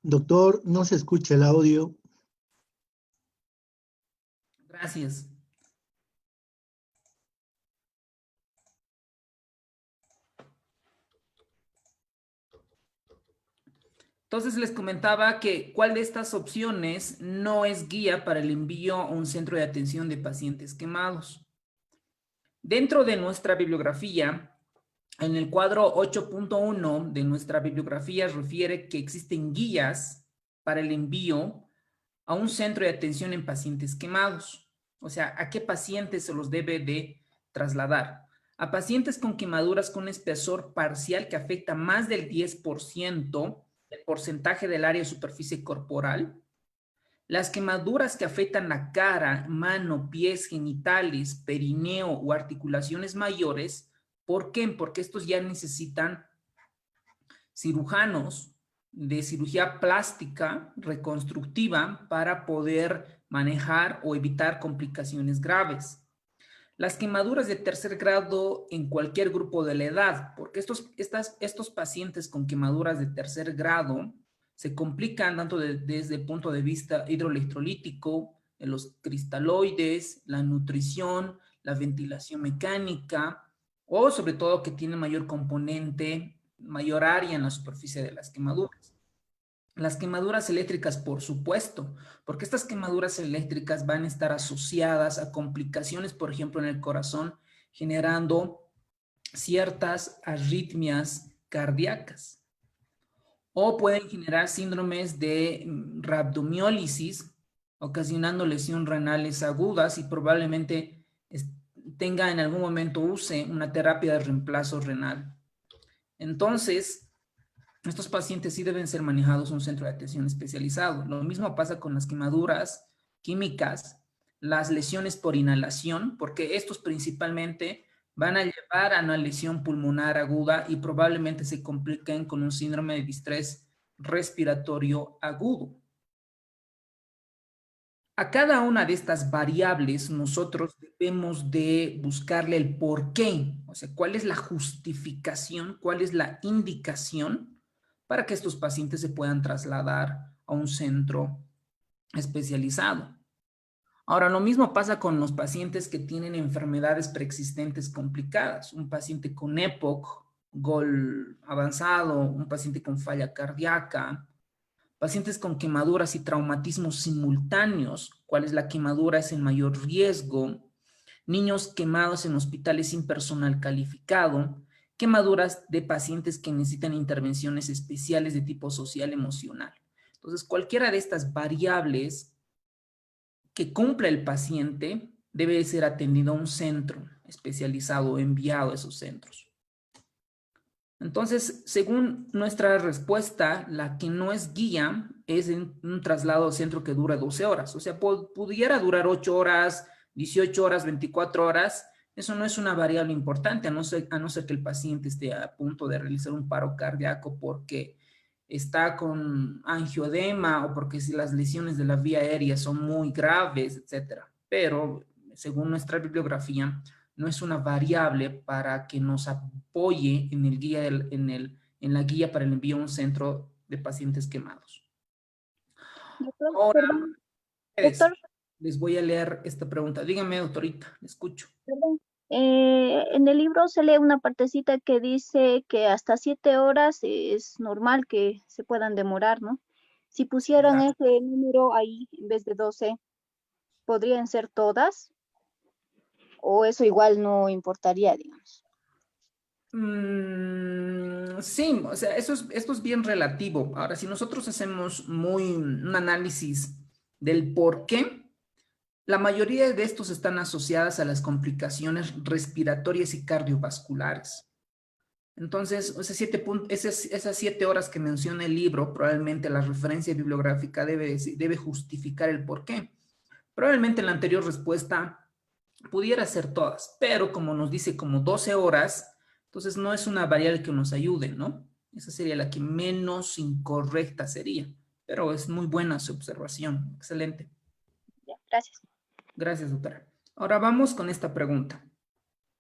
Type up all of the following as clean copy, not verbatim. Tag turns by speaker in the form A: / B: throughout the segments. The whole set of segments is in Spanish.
A: Doctor, no se escucha el audio.
B: Gracias. Entonces les comentaba que cuál de estas opciones no es guía para el envío a un centro de atención de pacientes quemados. Dentro de nuestra bibliografía, en el cuadro 8.1 de nuestra bibliografía refiere que existen guías para el envío a un centro de atención en pacientes quemados. O sea, ¿a qué pacientes se los debe de trasladar? A pacientes con quemaduras con espesor parcial que afecta más del 10% del porcentaje del área de superficie corporal. Las quemaduras que afectan la cara, mano, pies, genitales, perineo o articulaciones mayores. ¿Por qué? Porque estos ya necesitan cirujanos de cirugía plástica reconstructiva para poder manejar o evitar complicaciones graves. Las quemaduras de tercer grado en cualquier grupo de la edad, porque estos pacientes con quemaduras de tercer grado se complican tanto desde el punto de vista hidroelectrolítico, de los cristaloides, la nutrición, la ventilación mecánica, o sobre todo que tiene mayor componente, mayor área en la superficie de las quemaduras. Las quemaduras eléctricas, por supuesto, porque estas quemaduras eléctricas van a estar asociadas a complicaciones, por ejemplo, en el corazón, generando ciertas arritmias cardíacas. O pueden generar síndromes de rhabdomiólisis, ocasionando lesiones renales agudas y probablemente tenga en algún momento use una terapia de reemplazo renal. Entonces, estos pacientes sí deben ser manejados en un centro de atención especializado. Lo mismo pasa con las quemaduras químicas, las lesiones por inhalación, porque estos principalmente van a llevar a una lesión pulmonar aguda y probablemente se compliquen con un síndrome de distrés respiratorio agudo. A cada una de estas variables nosotros debemos de buscarle el por qué, o sea, cuál es la justificación, cuál es la indicación para que estos pacientes se puedan trasladar a un centro especializado. Ahora, lo mismo pasa con los pacientes que tienen enfermedades preexistentes complicadas. Un paciente con EPOC, GOL avanzado, un paciente con falla cardíaca, pacientes con quemaduras y traumatismos simultáneos, cuál es la quemadura es el mayor riesgo, niños quemados en hospitales sin personal calificado, quemaduras de pacientes que necesitan intervenciones especiales de tipo social emocional. Entonces, cualquiera de estas variables que cumpla el paciente debe ser atendido a un centro especializado o enviado a esos centros. Entonces, según nuestra respuesta, la que no es guía es en un traslado al centro que dura 12 horas. O sea, pudiera durar 8 horas, 18 horas, 24 horas. Eso no es una variable importante, a no ser que el paciente esté a punto de realizar un paro cardíaco porque está con angioedema o porque si las lesiones de la vía aérea son muy graves, etcétera. Pero, según nuestra bibliografía, no es una variable para que nos apoye en el guía en la guía para el envío a un centro de pacientes quemados.
C: Doctor,
B: Ahora,
C: perdón, doctor,
B: les voy a leer esta pregunta. Dígame, doctorita, le escucho.
C: perdón. En el libro se lee una partecita que dice que hasta 7 horas es normal que se puedan demorar, ¿no? Si pusieran
B: Exacto.
C: ese número ahí en vez de 12, ¿podrían ser todas? ¿O eso igual no importaría, digamos?
B: Sí, o sea, esto es bien relativo. Ahora, si nosotros hacemos un análisis del por qué, la mayoría de estos están asociadas a las complicaciones respiratorias y cardiovasculares. Entonces, esas 7 horas que menciona el libro, probablemente la referencia bibliográfica debe justificar el por qué. Probablemente la anterior respuesta pudiera ser todas, pero como nos dice como 12 horas, entonces no es una variable que nos ayude, ¿no? Esa sería la que menos incorrecta sería, pero es muy buena su observación. Excelente.
C: Ya, gracias.
B: Gracias, doctora. Ahora vamos con esta pregunta.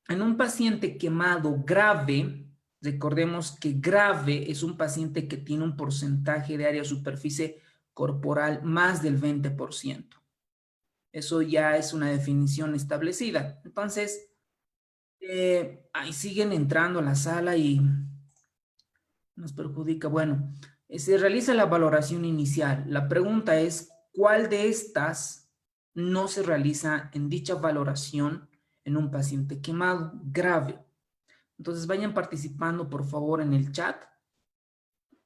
B: En un paciente quemado grave, Recordemos que grave es un paciente que tiene un porcentaje de área o superficie corporal más del 20%. Eso ya es una definición establecida. Entonces, ahí siguen entrando a la sala y nos perjudica. Bueno, se realiza la valoración inicial. La pregunta es, ¿cuál de estas no se realiza en dicha valoración en un paciente quemado grave? Entonces vayan participando por favor en el chat.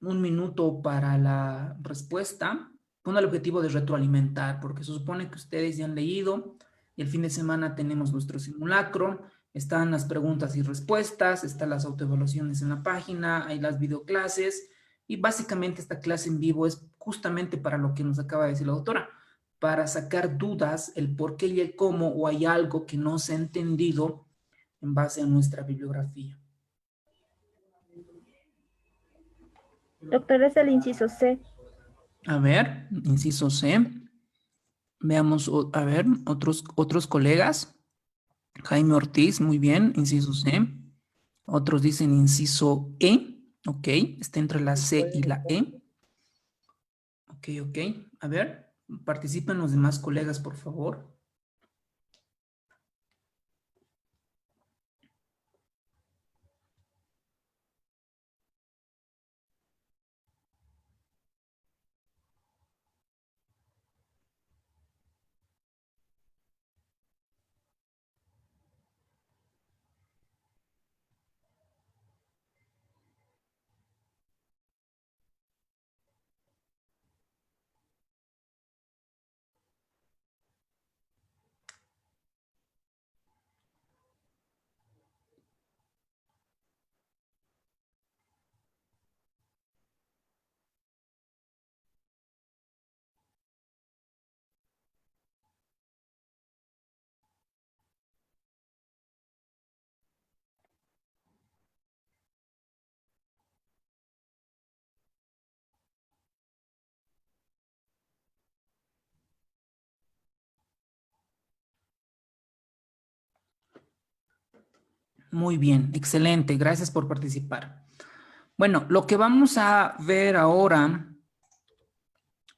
B: 1 minuto para la respuesta, con el objetivo de retroalimentar, porque se supone que ustedes ya han leído y el fin de semana tenemos nuestro simulacro, están las preguntas y respuestas, están las autoevaluaciones en la página, hay las videoclases y básicamente esta clase en vivo es justamente para lo que nos acaba de decir la doctora, para sacar dudas, el por qué y el cómo, o hay algo que no se ha entendido en base a nuestra bibliografía.
C: Doctor, es el inciso C.
B: A ver, inciso C. Veamos, a ver, otros colegas. Jaime Ortiz, muy bien, inciso C. Otros dicen inciso E. Ok, está entre la C y la E. Ok, ok. A ver, participen los demás colegas, por favor. Muy bien, excelente. Gracias por participar. Bueno, lo que vamos a ver ahora,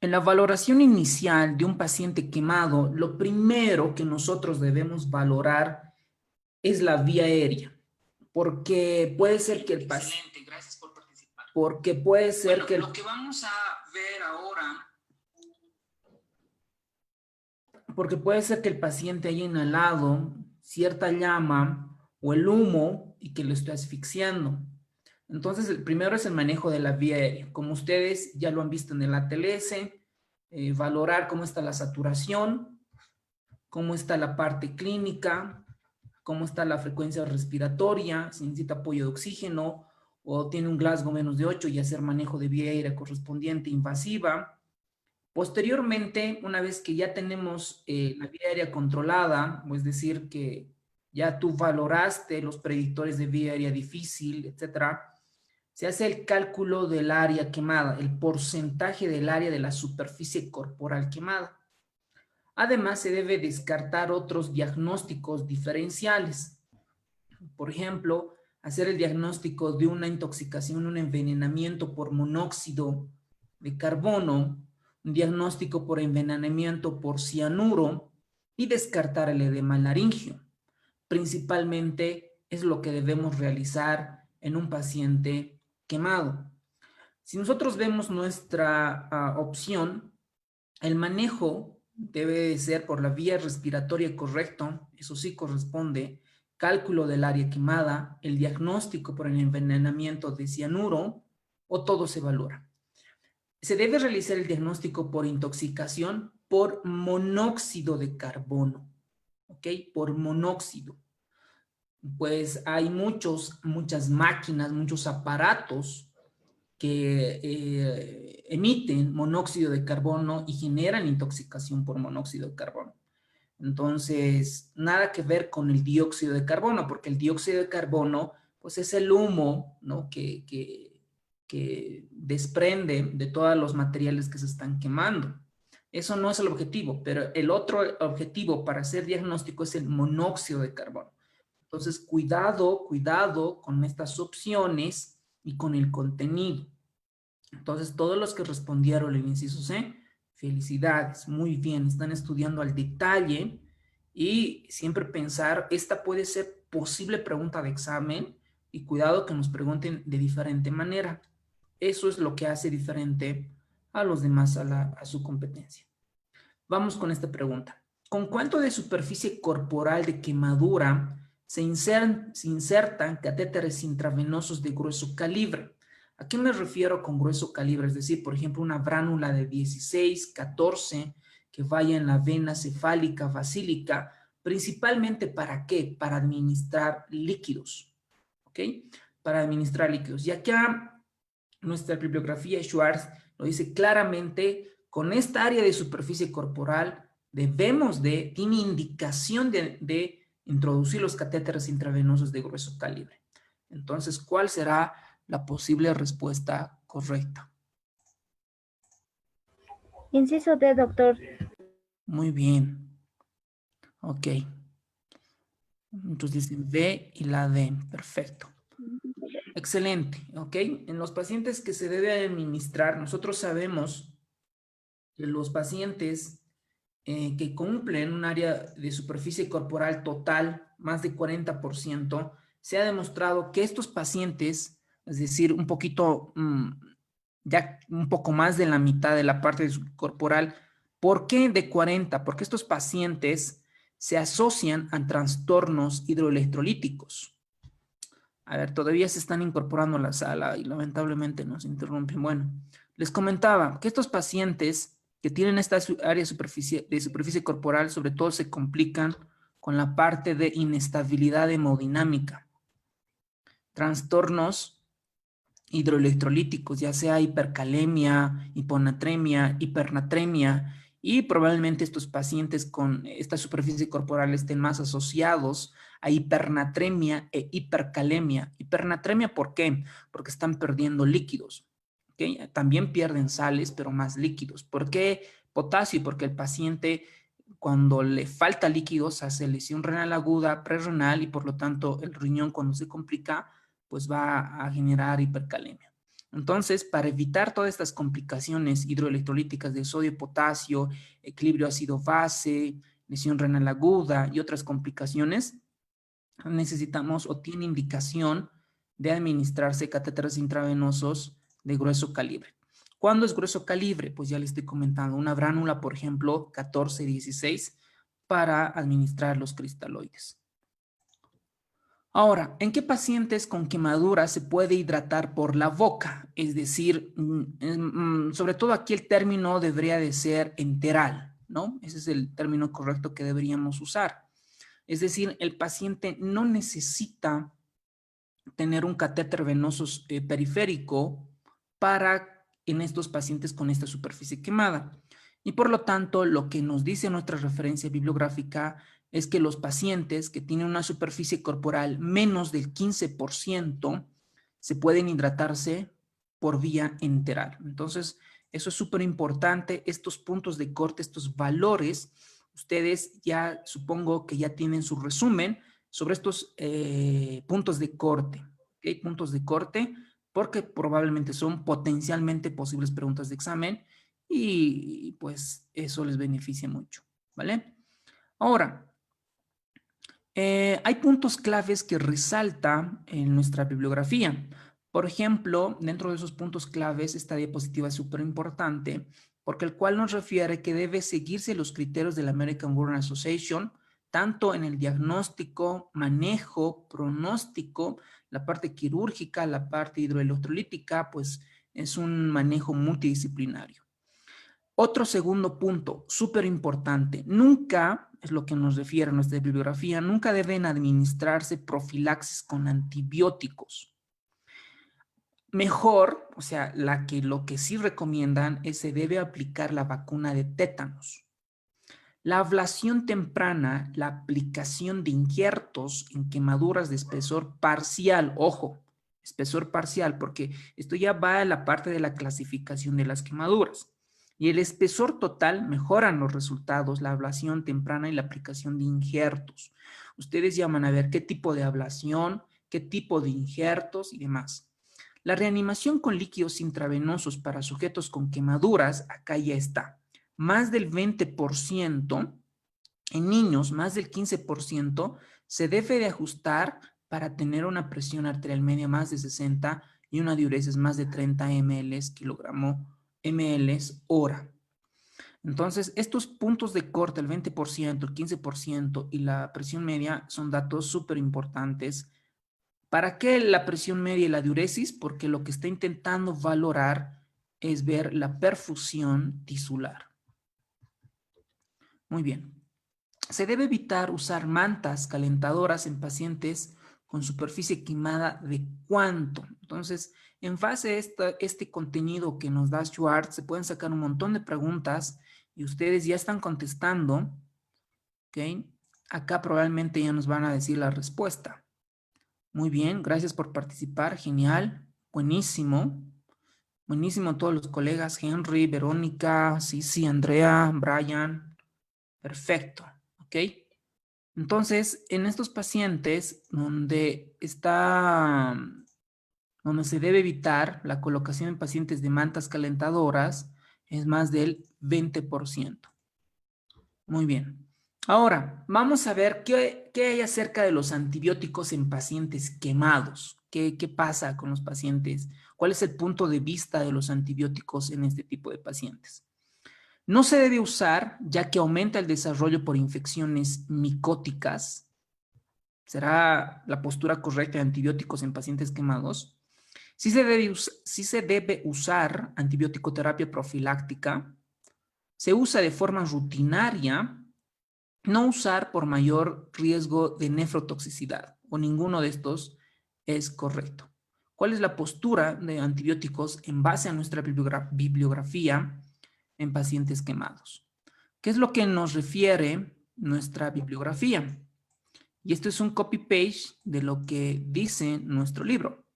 B: en la valoración inicial de un paciente quemado, lo primero que nosotros debemos valorar es la vía aérea, porque puede ser que el paciente... Excelente, gracias por participar. Porque puede ser que... Lo que vamos a ver ahora... Porque puede ser que el paciente haya inhalado cierta llama o el humo y que lo esté asfixiando. Entonces, el primero es el manejo de la vía aérea. Como ustedes ya lo han visto en el ATLS, valorar cómo está la saturación, cómo está la parte clínica, cómo está la frecuencia respiratoria, si necesita apoyo de oxígeno o tiene un Glasgow menos de 8 y hacer manejo de vía aérea correspondiente invasiva. Posteriormente, una vez que ya tenemos la vía aérea controlada, es decir, que ya tú valoraste los predictores de vía aérea difícil, etcétera, se hace el cálculo del área quemada, el porcentaje del área de la superficie corporal quemada. Además, se debe descartar otros diagnósticos diferenciales. Por ejemplo, hacer el diagnóstico de una intoxicación, un envenenamiento por monóxido de carbono, un diagnóstico por envenenamiento por cianuro y descartar el edema laringio. Principalmente es lo que debemos realizar en un paciente quemado. Si nosotros vemos nuestra opción, el manejo debe de ser por la vía respiratoria correcto, eso sí corresponde, cálculo del área quemada, el diagnóstico por el envenenamiento de cianuro o todo se valora. Se debe realizar el diagnóstico por intoxicación por monóxido de carbono, ¿ok? Por monóxido. Pues hay muchas máquinas, muchos aparatos que emiten monóxido de carbono y generan intoxicación por monóxido de carbono. Entonces, nada que ver con el dióxido de carbono, porque el dióxido de carbono, pues es el humo, ¿no? que desprende de todos los materiales que se están quemando. Eso no es el objetivo, pero el otro objetivo para hacer diagnóstico es el monóxido de carbono. Entonces, cuidado con estas opciones y con el contenido. Entonces, todos los que respondieron el inciso C, felicidades, muy bien, están estudiando al detalle y siempre pensar, esta puede ser posible pregunta de examen y cuidado que nos pregunten de diferente manera. Eso es lo que hace diferente a los demás a su competencia. Vamos con esta pregunta. ¿Con cuánto de superficie corporal de quemadura se insertan catéteres intravenosos de grueso calibre? ¿A qué me refiero con grueso calibre? Es decir, por ejemplo, una bránula de 16, 14 que vaya en la vena cefálica, basílica, principalmente ¿para qué? Para administrar líquidos, ¿ok? Para administrar líquidos. Y acá nuestra bibliografía Schwartz lo dice claramente, con esta área de superficie corporal tiene indicación de introducir los catéteres intravenosos de grueso calibre. Entonces, ¿cuál será la posible respuesta correcta?
C: Inciso D, doctor.
B: Muy bien. Ok. Entonces dicen B y la D. Perfecto. Excelente. Ok. En los pacientes que se debe administrar, nosotros sabemos que los pacientes que cumplen un área de superficie corporal total, más de 40%, se ha demostrado que estos pacientes, es decir, un poquito, ya un poco más de la mitad de la parte corporal, ¿por qué de 40? Porque estos pacientes se asocian a trastornos hidroelectrolíticos. A ver, todavía se están incorporando a la sala y lamentablemente nos interrumpen. Bueno, les comentaba que estos pacientes que tienen esta área de superficie corporal, sobre todo se complican con la parte de inestabilidad hemodinámica, trastornos hidroelectrolíticos, ya sea hipercalemia, hiponatremia, hipernatremia, y probablemente estos pacientes con esta superficie corporal estén más asociados a hipernatremia e hipercalemia. Hipernatremia, ¿por qué? Porque están perdiendo líquidos. ¿Okay? También pierden sales, pero más líquidos. ¿Por qué potasio? Porque el paciente, cuando le falta líquidos, hace lesión renal aguda, prerrenal, y por lo tanto el riñón cuando se complica, pues va a generar hipercalemia. Entonces, para evitar todas estas complicaciones hidroelectrolíticas de sodio, potasio, equilibrio ácido-base, lesión renal aguda y otras complicaciones, necesitamos o tiene indicación de administrarse catéteres intravenosos de grueso calibre. ¿Cuándo es grueso calibre? Pues ya les estoy comentando, una bránula, por ejemplo, 14-16, para administrar los cristaloides. Ahora, ¿en qué pacientes con quemadura se puede hidratar por la boca? Es decir, sobre todo aquí el término debería de ser enteral, ¿no? Ese es el término correcto que deberíamos usar. Es decir, el paciente no necesita tener un catéter venoso periférico en estos pacientes con esta superficie quemada. Y por lo tanto, lo que nos dice nuestra referencia bibliográfica es que los pacientes que tienen una superficie corporal menos del 15% se pueden hidratarse por vía enteral. Entonces, eso es súper importante. Estos puntos de corte, estos valores, ustedes ya supongo que ya tienen su resumen sobre estos puntos de corte. ¿Okay? Puntos de corte, porque probablemente son potencialmente posibles preguntas de examen y pues eso les beneficia mucho, ¿vale? Ahora, hay puntos claves que resalta en nuestra bibliografía. Por ejemplo, dentro de esos puntos claves, esta diapositiva es súper importante porque el cual nos refiere que debe seguirse los criterios de la American Burn Association, tanto en el diagnóstico, manejo, pronóstico, la parte quirúrgica, la parte hidroelectrolítica, pues es un manejo multidisciplinario. Otro segundo punto, súper importante, nunca, es lo que nos refiere a nuestra bibliografía, nunca deben administrarse profilaxis con antibióticos. Mejor, o sea, lo que sí recomiendan es se debe aplicar la vacuna de tétanos. La ablación temprana, la aplicación de injertos en quemaduras de espesor parcial, ojo, espesor parcial, porque esto ya va a la parte de la clasificación de las quemaduras. Y el espesor total mejoran los resultados, la ablación temprana y la aplicación de injertos. Ustedes ya van a ver qué tipo de ablación, qué tipo de injertos y demás. La reanimación con líquidos intravenosos para sujetos con quemaduras, acá ya está. Más del 20%, en niños más del 15%, se debe de ajustar para tener una presión arterial media más de 60 y una diuresis más de 30 ml hora. Entonces, estos puntos de corte, el 20%, el 15% y la presión media son datos súper importantes. ¿Para qué la presión media y la diuresis? Porque lo que está intentando valorar es ver la perfusión tisular. Muy bien. Se debe evitar usar mantas calentadoras en pacientes con superficie quemada de cuánto. Entonces, en base a este contenido que nos da Schwartz, se pueden sacar un montón de preguntas y ustedes ya están contestando. ¿Ok? Acá probablemente ya nos van a decir la respuesta. Muy bien, gracias por participar, genial, buenísimo. Buenísimo todos los colegas, Henry, Verónica, Cici, Andrea, Brian. Perfecto, ¿ok? Entonces, en estos pacientes donde se debe evitar la colocación en pacientes de mantas calentadoras, es más del 20%. Muy bien. Ahora, vamos a ver qué hay acerca de los antibióticos en pacientes quemados. ¿Qué pasa con los pacientes? ¿Cuál es el punto de vista de los antibióticos en este tipo de pacientes? No se debe usar ya que aumenta el desarrollo por infecciones micóticas. ¿Será la postura correcta de antibióticos en pacientes quemados? Sí se debe usar antibiótico-terapia profiláctica. Se usa de forma rutinaria. No usar por mayor riesgo de nefrotoxicidad, o ninguno de estos es correcto. ¿Cuál es la postura de antibióticos en base a nuestra bibliografía en pacientes quemados? ¿Qué es lo que nos refiere nuestra bibliografía? Y esto es un copy-paste de lo que dice nuestro libro.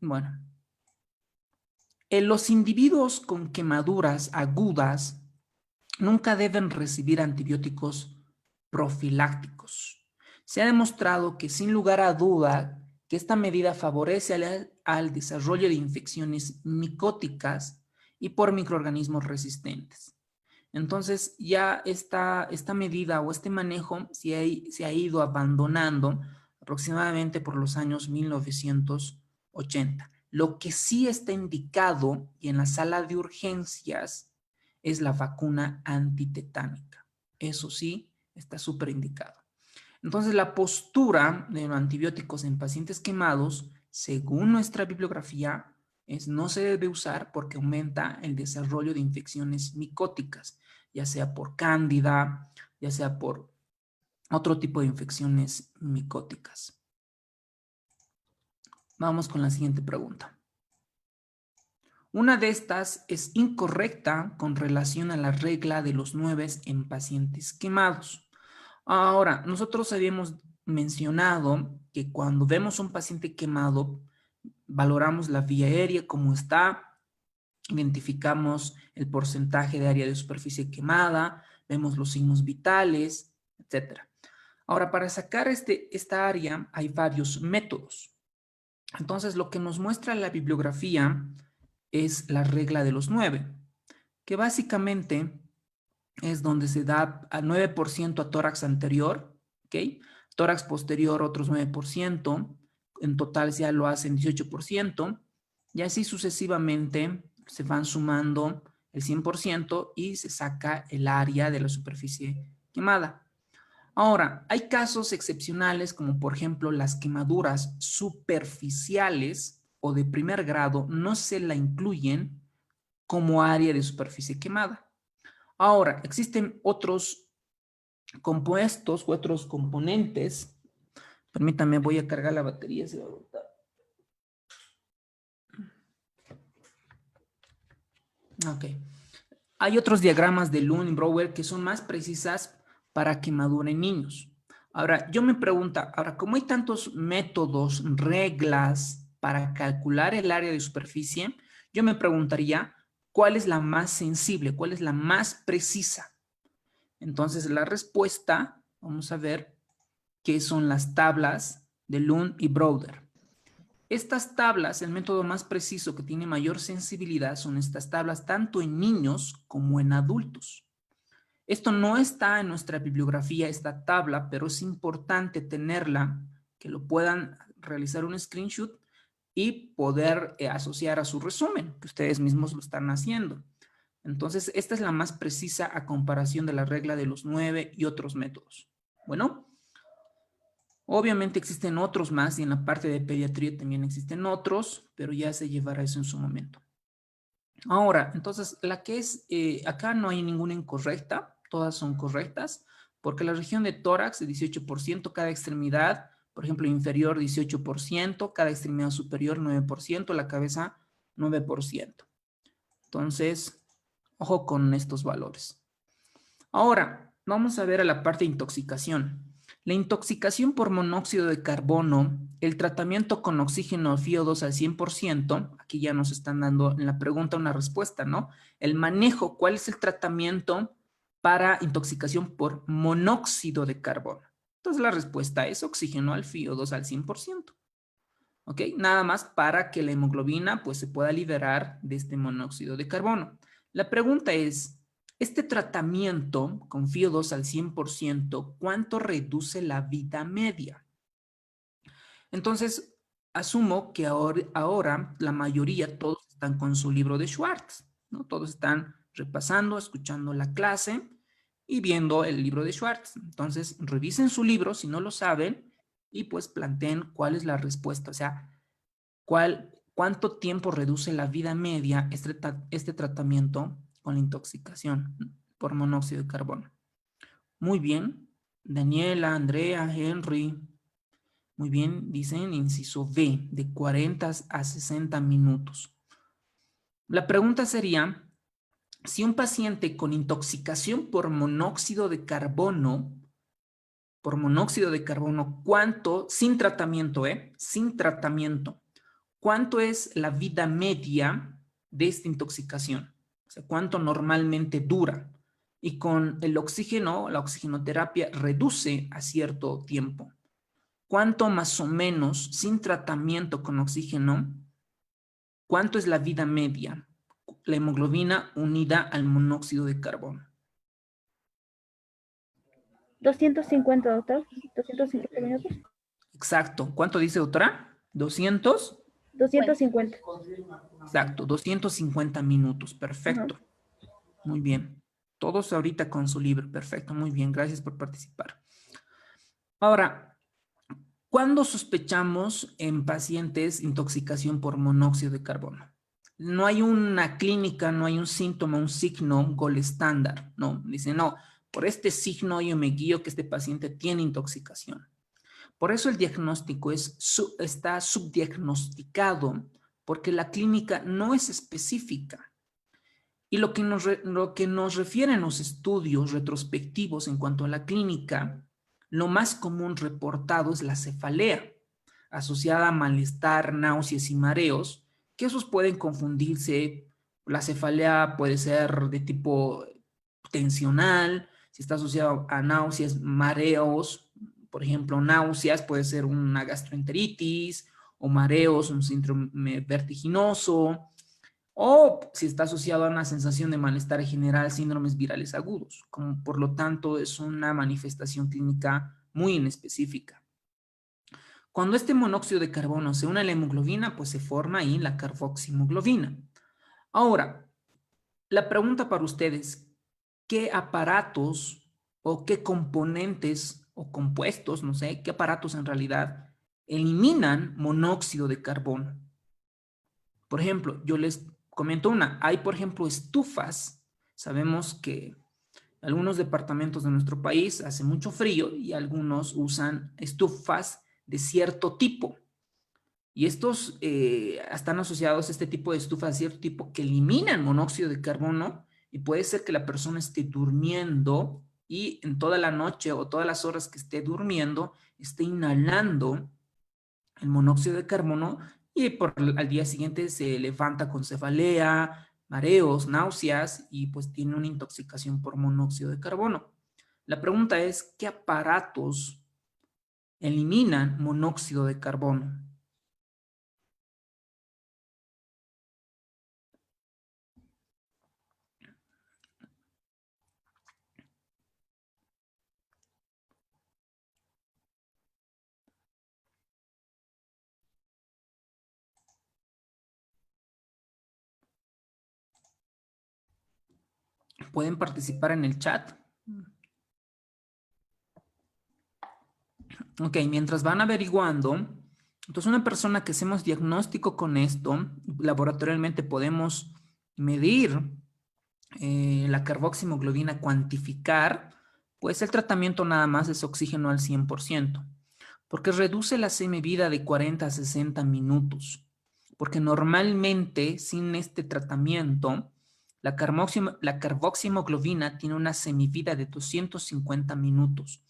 B: Bueno. En los individuos con quemaduras agudas nunca deben recibir antibióticos profilácticos. Se ha demostrado que sin lugar a duda que esta medida favorece al desarrollo de infecciones micóticas y por microorganismos resistentes. Entonces ya esta medida o este manejo se ha ido abandonando aproximadamente por los años 1980. Lo que sí está indicado y en la sala de urgencias es la vacuna antitetánica. Eso sí, está súper indicado. Entonces, la postura de los antibióticos en pacientes quemados, según nuestra bibliografía, es no se debe usar porque aumenta el desarrollo de infecciones micóticas, ya sea por cándida, ya sea por otro tipo de infecciones micóticas. Vamos con la siguiente pregunta. Una de estas es incorrecta con relación a la regla de los 9 en pacientes quemados. Ahora, nosotros habíamos mencionado que cuando vemos un paciente quemado, valoramos la vía aérea, cómo está, identificamos el porcentaje de área de superficie quemada, vemos los signos vitales, etc. Ahora, para sacar esta área hay varios métodos. Entonces, lo que nos muestra la bibliografía es la regla de los 9, que básicamente es donde se da al 9% a tórax anterior, ¿ok? Tórax posterior otros 9%, en total ya lo hacen 18%, y así sucesivamente se van sumando el 100% y se saca el área de la superficie quemada. Ahora, hay casos excepcionales como por ejemplo las quemaduras superficiales o de primer grado no se la incluyen como área de superficie quemada. Ahora, existen otros compuestos u otros componentes. Permítanme, voy a cargar la batería. Se va a botar. Ok. Hay otros diagramas de Lund-Brouwer que son más precisas para quemadura en niños. Ahora, yo me pregunto, como hay tantos métodos, reglas para calcular el área de superficie, yo me preguntaría, ¿cuál es la más sensible? ¿Cuál es la más precisa? Entonces, la respuesta, vamos a ver qué son las tablas de Lund y Broder. Estas tablas, el método más preciso que tiene mayor sensibilidad son estas tablas tanto en niños como en adultos. Esto no está en nuestra bibliografía, esta tabla, pero es importante tenerla, que lo puedan realizar un screenshot y poder asociar a su resumen, que ustedes mismos lo están haciendo. Entonces, esta es la más precisa a comparación de la regla de los 9 y otros métodos. Bueno, obviamente existen otros más y en la parte de pediatría también existen otros, pero ya se llevará eso en su momento. Ahora, entonces, la que es, acá no hay ninguna incorrecta, todas son correctas, porque la región de tórax es 18%, cada extremidad, por ejemplo, inferior 18%, cada extremidad superior 9%, la cabeza 9%. Entonces, ojo con estos valores. Ahora, vamos a ver a la parte de intoxicación. La intoxicación por monóxido de carbono, el tratamiento con oxígeno FiO2 al 100%, aquí ya nos están dando en la pregunta una respuesta, ¿no? El manejo, ¿cuál es el tratamiento para intoxicación por monóxido de carbono? Entonces la respuesta es oxígeno al FiO2 al 100%. ¿Ok? Nada más para que la hemoglobina pues se pueda liberar de este monóxido de carbono. La pregunta es, este tratamiento con FiO2 al 100%, ¿cuánto reduce la vida media? Entonces, asumo que ahora la mayoría, todos están con su libro de Schwartz, ¿no? Todos están repasando, escuchando la clase y viendo el libro de Schwartz. Entonces, revisen su libro si no lo saben y pues planteen cuál es la respuesta, o sea, cuánto tiempo reduce la vida media este tratamiento con la intoxicación por monóxido de carbono. Muy bien. Daniela, Andrea, Henry. Muy bien, dicen inciso B, de 40 a 60 minutos. La pregunta sería, si un paciente con intoxicación por monóxido de carbono, ¿cuánto, sin tratamiento, sin tratamiento, cuánto es la vida media de esta intoxicación? O sea, ¿cuánto normalmente dura? Y con el oxígeno, la oxigenoterapia reduce a cierto tiempo. ¿Cuánto más o menos, sin tratamiento con oxígeno, cuánto es la vida media? La hemoglobina unida al monóxido de carbono.
C: 250, doctor. 250 minutos.
B: Exacto. ¿Cuánto dice, doctora? 200.
C: 250.
B: Exacto, 250 minutos. Perfecto. Muy bien. Todos ahorita con su libro. Perfecto, muy bien. Gracias por participar. Ahora, ¿cuándo sospechamos en pacientes intoxicación por monóxido de carbono? No hay una clínica, no hay un síntoma, un signo gol estándar, ¿no? Dice, no, por este signo yo me guío que este paciente tiene intoxicación. Por eso el diagnóstico está subdiagnosticado, porque la clínica no es específica. Y lo que nos refieren los estudios retrospectivos en cuanto a la clínica, lo más común reportado es la cefalea, asociada a malestar, náuseas y mareos, que esos pueden confundirse. La cefalea puede ser de tipo tensional, si está asociado a náuseas, mareos, por ejemplo, náuseas puede ser una gastroenteritis, o mareos, un síndrome vertiginoso, o si está asociado a una sensación de malestar general, síndromes virales agudos, como por lo tanto es una manifestación clínica muy inespecífica. Cuando este monóxido de carbono se une a la hemoglobina, pues se forma ahí la carboximoglobina. Ahora, la pregunta para ustedes, ¿qué aparatos o qué componentes o compuestos, no sé, qué aparatos en realidad eliminan monóxido de carbono? Por ejemplo, yo les comento una. Hay, por ejemplo, estufas. Sabemos que algunos departamentos de nuestro país hace mucho frío y algunos usan estufas de cierto tipo. Y estos están asociados a este tipo de estufas de cierto tipo que eliminan monóxido de carbono, y puede ser que la persona esté durmiendo y en toda la noche o todas las horas que esté durmiendo esté inhalando el monóxido de carbono y al día siguiente se levanta con cefalea, mareos, náuseas y pues tiene una intoxicación por monóxido de carbono. La pregunta es, ¿qué aparatos eliminan monóxido de carbono? Pueden participar en el chat. Ok, mientras van averiguando, entonces una persona que hacemos diagnóstico con esto, laboratorialmente podemos medir la carboximoglobina, cuantificar, pues el tratamiento nada más es oxígeno al 100%, porque reduce la semivida de 40 a 60 minutos, porque normalmente sin este tratamiento, la carboximoglobina tiene una semivida de 250 minutos.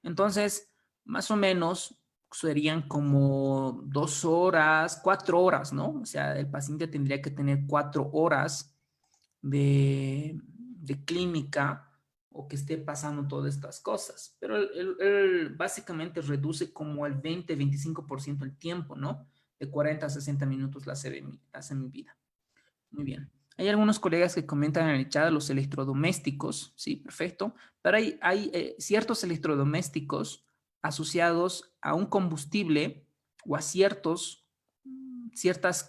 B: Entonces, más o menos serían como 2 horas, 4 horas, ¿no? O sea, el paciente tendría que tener 4 horas de clínica o que esté pasando todas estas cosas. Pero él básicamente reduce como el 20-25% el tiempo, ¿no? De 40 a 60 minutos la semivida. Muy bien. Hay algunos colegas que comentan en el chat los electrodomésticos, sí, perfecto, pero hay ciertos electrodomésticos asociados a un combustible o a ciertas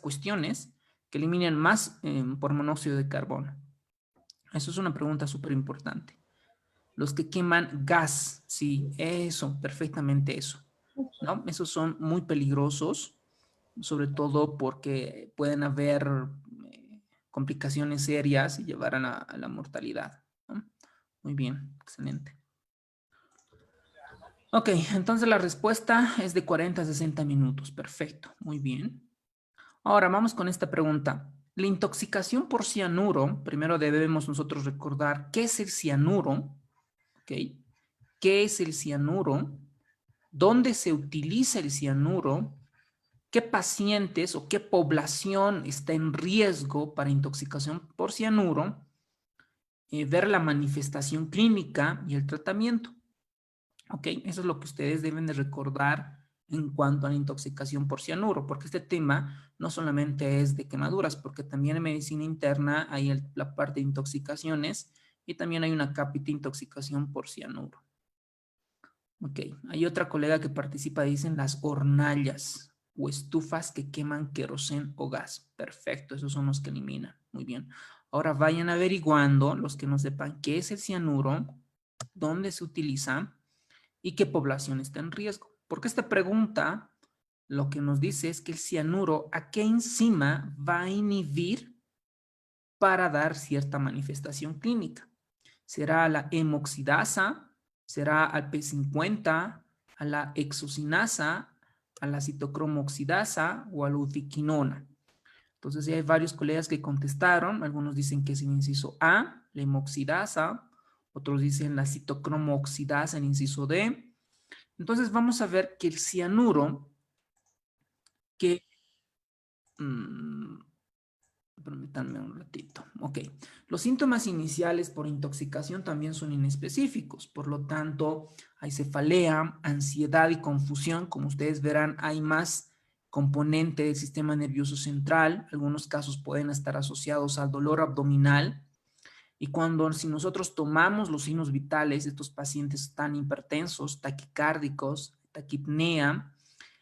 B: cuestiones que eliminan más por monóxido de carbono. Eso es una pregunta súper importante. Los que queman gas, sí, eso, perfectamente eso, ¿no? Esos son muy peligrosos, sobre todo porque pueden haber complicaciones serias y llevar a la mortalidad, ¿no? Muy bien, excelente. Ok, entonces la respuesta es de 40 a 60 minutos. Perfecto, muy bien. Ahora vamos con esta pregunta. La intoxicación por cianuro, primero debemos nosotros recordar qué es el cianuro, ¿ok? ¿Qué es el cianuro? ¿Dónde se utiliza el cianuro? ¿Qué pacientes o qué población está en riesgo para intoxicación por cianuro? Ver la manifestación clínica y el tratamiento. Ok, eso es lo que ustedes deben de recordar en cuanto a la intoxicación por cianuro, porque este tema no solamente es de quemaduras, porque también en medicina interna hay la parte de intoxicaciones y también hay una cápita intoxicación por cianuro. Ok, hay otra colega que participa, dicen las hornallas o estufas que queman queroseno o gas. Perfecto, esos son los que eliminan. Muy bien. Ahora vayan averiguando, los que no sepan qué es el cianuro, dónde se utiliza y qué población está en riesgo. Porque esta pregunta lo que nos dice es que el cianuro, ¿a qué enzima va a inhibir para dar cierta manifestación clínica? ¿Será a la hemoxidasa? ¿Será al P50? ¿A la exocinasa? ¿A la citocromoxidasa? ¿O a la ubiquinona? Entonces ya hay varios colegas que contestaron. Algunos dicen que es el inciso A, la hemoxidasa. Otros dicen la citocromoxidasa, el inciso D. Entonces vamos a ver que el cianuro, que... permítanme un ratito. Ok. Los síntomas iniciales por intoxicación también son inespecíficos. Por lo tanto, hay cefalea, ansiedad y confusión. Como ustedes verán, hay más componente del sistema nervioso central. Algunos casos pueden estar asociados al dolor abdominal. Y si nosotros tomamos los signos vitales de estos pacientes tan hipertensos, taquicárdicos, taquipnea,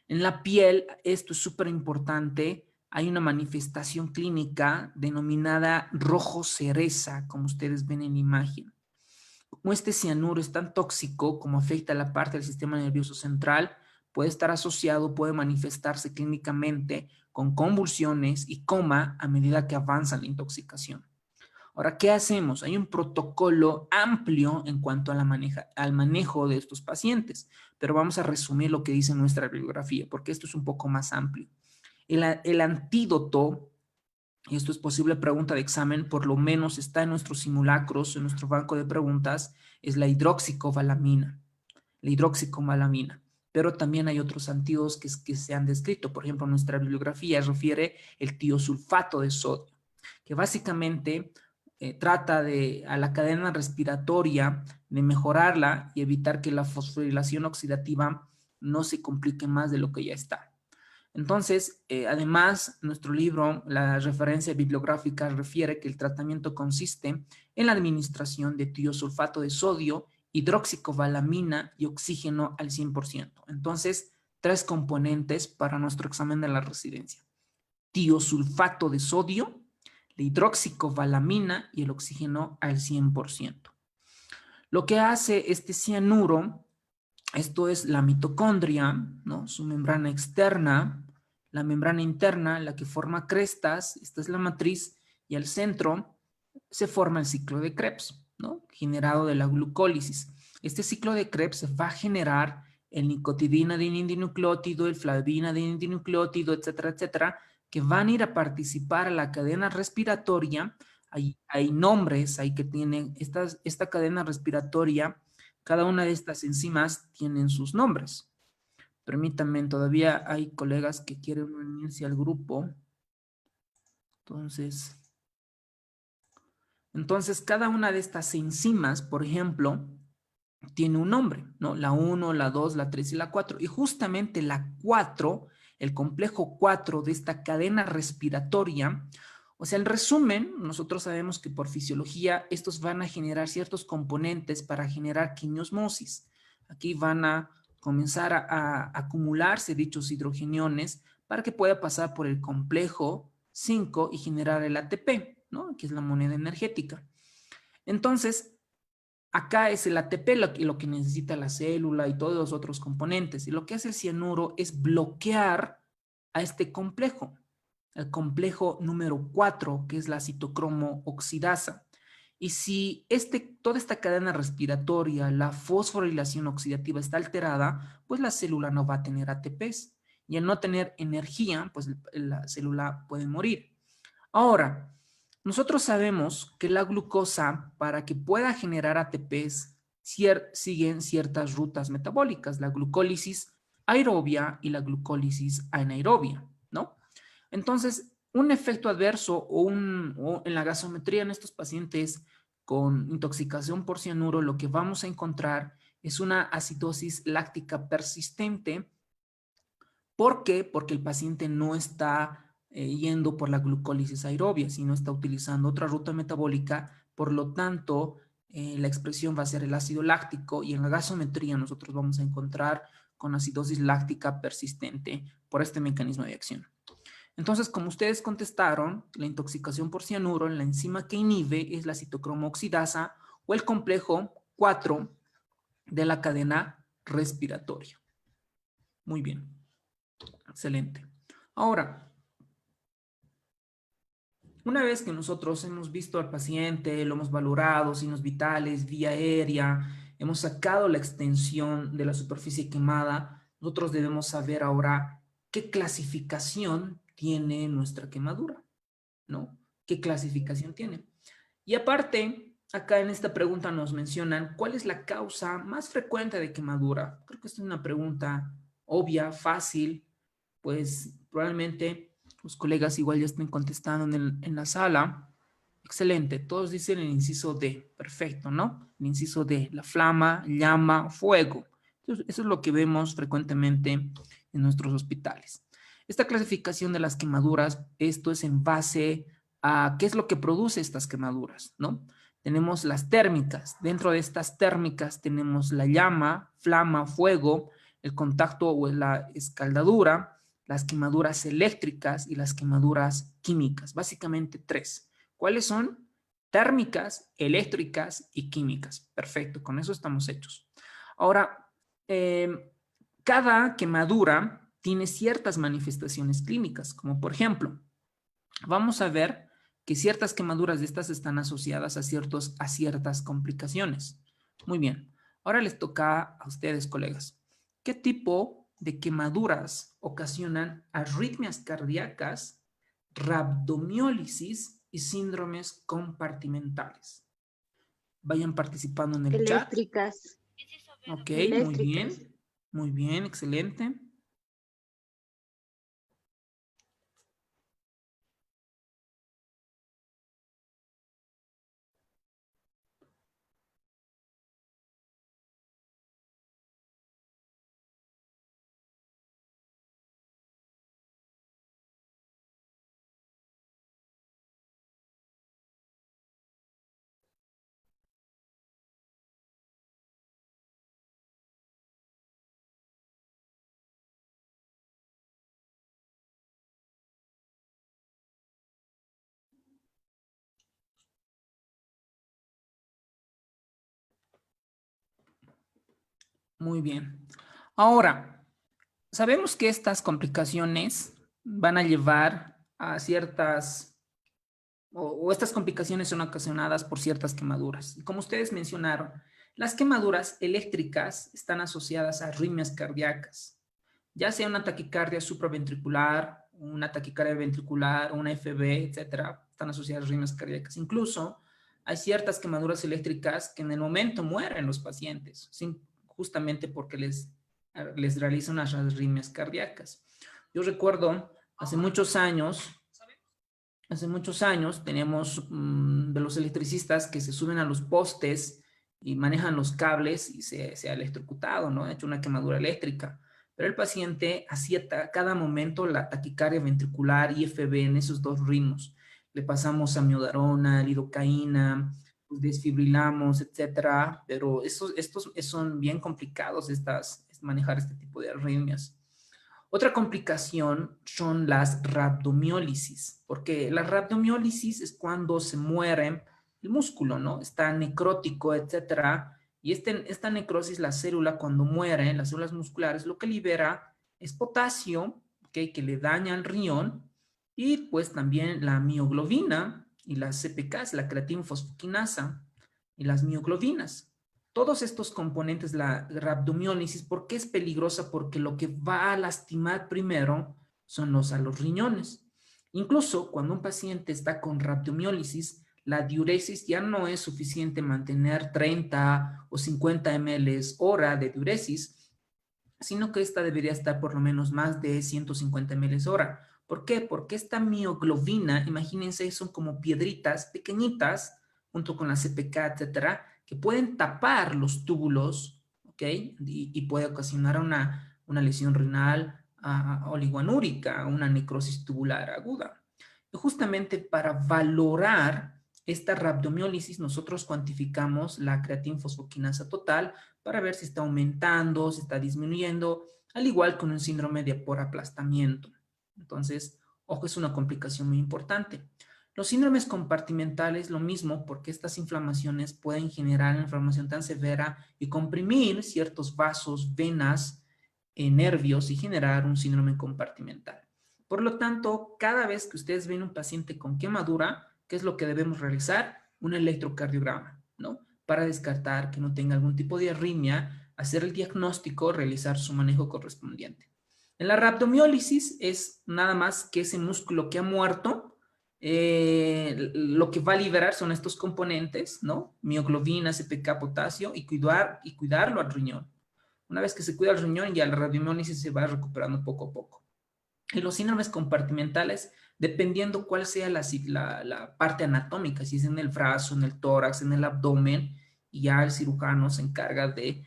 B: en la piel, esto es súper importante, hay una manifestación clínica denominada rojo cereza, como ustedes ven en la imagen. Como este cianuro es tan tóxico como afecta a la parte del sistema nervioso central, puede estar asociado, puede manifestarse clínicamente con convulsiones y coma a medida que avanza la intoxicación. Ahora, ¿qué hacemos? Hay un protocolo amplio en cuanto a al manejo de estos pacientes, pero vamos a resumir lo que dice nuestra bibliografía, porque esto es un poco más amplio. El antídoto, y esto es posible pregunta de examen, por lo menos está en nuestros simulacros, en nuestro banco de preguntas, es la hidroxicobalamina. La hidroxicobalamina. Pero también hay otros antídotos que se han descrito. Por ejemplo, nuestra bibliografía refiere el tiosulfato de sodio, que básicamente trata a la cadena respiratoria de mejorarla y evitar que la fosforilación oxidativa no se complique más de lo que ya está. Entonces, además, nuestro libro, la referencia bibliográfica, refiere que el tratamiento consiste en la administración de tiosulfato de sodio, hidroxicobalamina y oxígeno al 100%. Entonces, 3 componentes para nuestro examen de la residencia: tiosulfato de sodio, la hidroxicobalamina y el oxígeno al 100%. Lo que hace este cianuro, esto es la mitocondria, ¿no? Su membrana externa, la membrana interna, la que forma crestas, esta es la matriz, y al centro se forma el ciclo de Krebs, ¿no? Generado de la glucólisis. Este ciclo de Krebs va a generar el nicotidina dinucleótido, el flavina dinucleótido, etcétera, etcétera, que van a ir a participar a la cadena respiratoria. Hay nombres ahí que tienen esta cadena respiratoria. Cada una de estas enzimas tienen sus nombres. Permítanme, todavía hay colegas que quieren unirse al grupo. Entonces, cada una de estas enzimas, por ejemplo, tiene un nombre, ¿no? La 1, la 2, la 3 y la 4. Y justamente la 4, el complejo 4 de esta cadena respiratoria, o sea, en resumen, nosotros sabemos que por fisiología estos van a generar ciertos componentes para generar quimiosmosis. Aquí van a comenzar a acumularse dichos hidrogeniones para que pueda pasar por el complejo 5 y generar el ATP, ¿no? Que es la moneda energética. Entonces, acá es el ATP lo que necesita la célula y todos los otros componentes. Y lo que hace el cianuro es bloquear a este complejo, el complejo número 4, que es la citocromo oxidasa. Y si toda esta cadena respiratoria, la fosforilación oxidativa está alterada, pues la célula no va a tener ATPs. Y al no tener energía, pues la célula puede morir. Ahora, nosotros sabemos que la glucosa, para que pueda generar ATPs, siguen ciertas rutas metabólicas, la glucólisis aerobia y la glucólisis anaerobia, ¿no? Entonces, un efecto adverso o en la gasometría en estos pacientes con intoxicación por cianuro, lo que vamos a encontrar es una acidosis láctica persistente. ¿Por qué? Porque el paciente no está yendo por la glucólisis aerobia, sino está utilizando otra ruta metabólica. Por lo tanto, la expresión va a ser el ácido láctico, y en la gasometría nosotros vamos a encontrar con acidosis láctica persistente por este mecanismo de acción. Entonces, como ustedes contestaron, la intoxicación por cianuro, la enzima que inhibe es la citocromo oxidasa o el complejo 4 de la cadena respiratoria. Muy bien. Excelente. Ahora, una vez que nosotros hemos visto al paciente, lo hemos valorado, signos vitales, vía aérea, hemos sacado la extensión de la superficie quemada, nosotros debemos saber ahora qué clasificación tiene nuestra quemadura, ¿no? ¿Qué clasificación tiene? Y aparte, acá en esta pregunta nos mencionan cuál es la causa más frecuente de quemadura. Creo que esta es una pregunta obvia, fácil, pues probablemente los colegas igual ya estén contestando en la sala. Excelente, todos dicen el inciso D, perfecto, ¿no? El inciso D, la flama, llama, fuego. Entonces, eso es lo que vemos frecuentemente en nuestros hospitales. Esta clasificación de las quemaduras, esto es en base a qué es lo que produce estas quemaduras, ¿no? Tenemos las térmicas. Dentro de estas térmicas tenemos la llama, flama, fuego, el contacto o la escaldadura, las quemaduras eléctricas y las quemaduras químicas. Básicamente 3. ¿Cuáles son? Térmicas, eléctricas y químicas. Perfecto, con eso estamos hechos. Ahora, cada quemadura tiene ciertas manifestaciones clínicas, como por ejemplo, vamos a ver que ciertas quemaduras de estas están asociadas a ciertas complicaciones. Muy bien, ahora les toca a ustedes, colegas. ¿Qué tipo de quemaduras ocasionan arritmias cardíacas, rabdomiólisis y síndromes compartimentales? Vayan participando en el chat.
C: Eléctricas.
B: Ok,
C: Eléctricas.
B: muy bien, excelente. Muy bien. Ahora, sabemos que estas complicaciones van a llevar a ciertas, o estas complicaciones son ocasionadas por ciertas quemaduras. Y como ustedes mencionaron, las quemaduras eléctricas están asociadas a arritmias cardíacas, ya sea una taquicardia supraventricular, una taquicardia ventricular, una FB, etcétera, están asociadas a arritmias cardíacas. Incluso hay ciertas quemaduras eléctricas que en el momento mueren los pacientes, justamente porque les realizan unas arritmias cardíacas. Yo recuerdo hace muchos años teníamos de los electricistas que se suben a los postes y manejan los cables y se ha electrocutado, ¿no? Ha hecho una quemadura eléctrica. Pero el paciente hacía cada momento la taquicardia ventricular y IFB en esos dos ritmos. Le pasamos amiodarona, lidocaína, pues desfibrilamos, etcétera. Pero estos son bien complicados manejar este tipo de arritmias. Otra complicación son las rhabdomiólisis, porque la rhabdomiólisis es cuando se muere el músculo, ¿no? Está necrótico, etcétera. Y esta necrosis, la célula cuando muere, las células musculares, lo que libera es potasio, ¿okay? Que le daña al riñón, y pues también la mioglobina y las CPKs, la creatinfosfoquinasa y las mioglobinas. Todos estos componentes, la rhabdomiólisis, ¿por qué es peligrosa? Porque lo que va a lastimar primero son a los riñones. Incluso cuando un paciente está con rhabdomiólisis, la diuresis ya no es suficiente mantener 30 o 50 ml hora de diuresis, sino que esta debería estar por lo menos más de 150 ml hora. ¿Por qué? Porque esta mioglobina, imagínense, son como piedritas pequeñitas, junto con la CPK, etcétera, que pueden tapar los túbulos, ¿ok? Y puede ocasionar una lesión renal oligoanúrica, una necrosis tubular aguda. Y justamente para valorar esta rhabdomiólisis, nosotros cuantificamos la creatinfosfoquinasa total para ver si está aumentando, si está disminuyendo, al igual que un síndrome de por aplastamiento. Entonces, ojo, es una complicación muy importante. Los síndromes compartimentales, lo mismo, porque estas inflamaciones pueden generar una inflamación tan severa y comprimir ciertos vasos, venas, nervios y generar un síndrome compartimental. Por lo tanto, cada vez que ustedes ven un paciente con quemadura, ¿qué es lo que debemos realizar? Un electrocardiograma, ¿no? Para descartar que no tenga algún tipo de arritmia, hacer el diagnóstico, realizar su manejo correspondiente. En la rhabdomiólisis es nada más que ese músculo que ha muerto, lo que va a liberar son estos componentes, ¿no? Mioglobina, CPK, potasio, y cuidarlo al riñón. Una vez que se cuida el riñón, ya la rhabdomiólisis se va recuperando poco a poco. Y los síndromes compartimentales, dependiendo cuál sea la parte anatómica, si es en el brazo, en el tórax, en el abdomen, y ya el cirujano se encarga de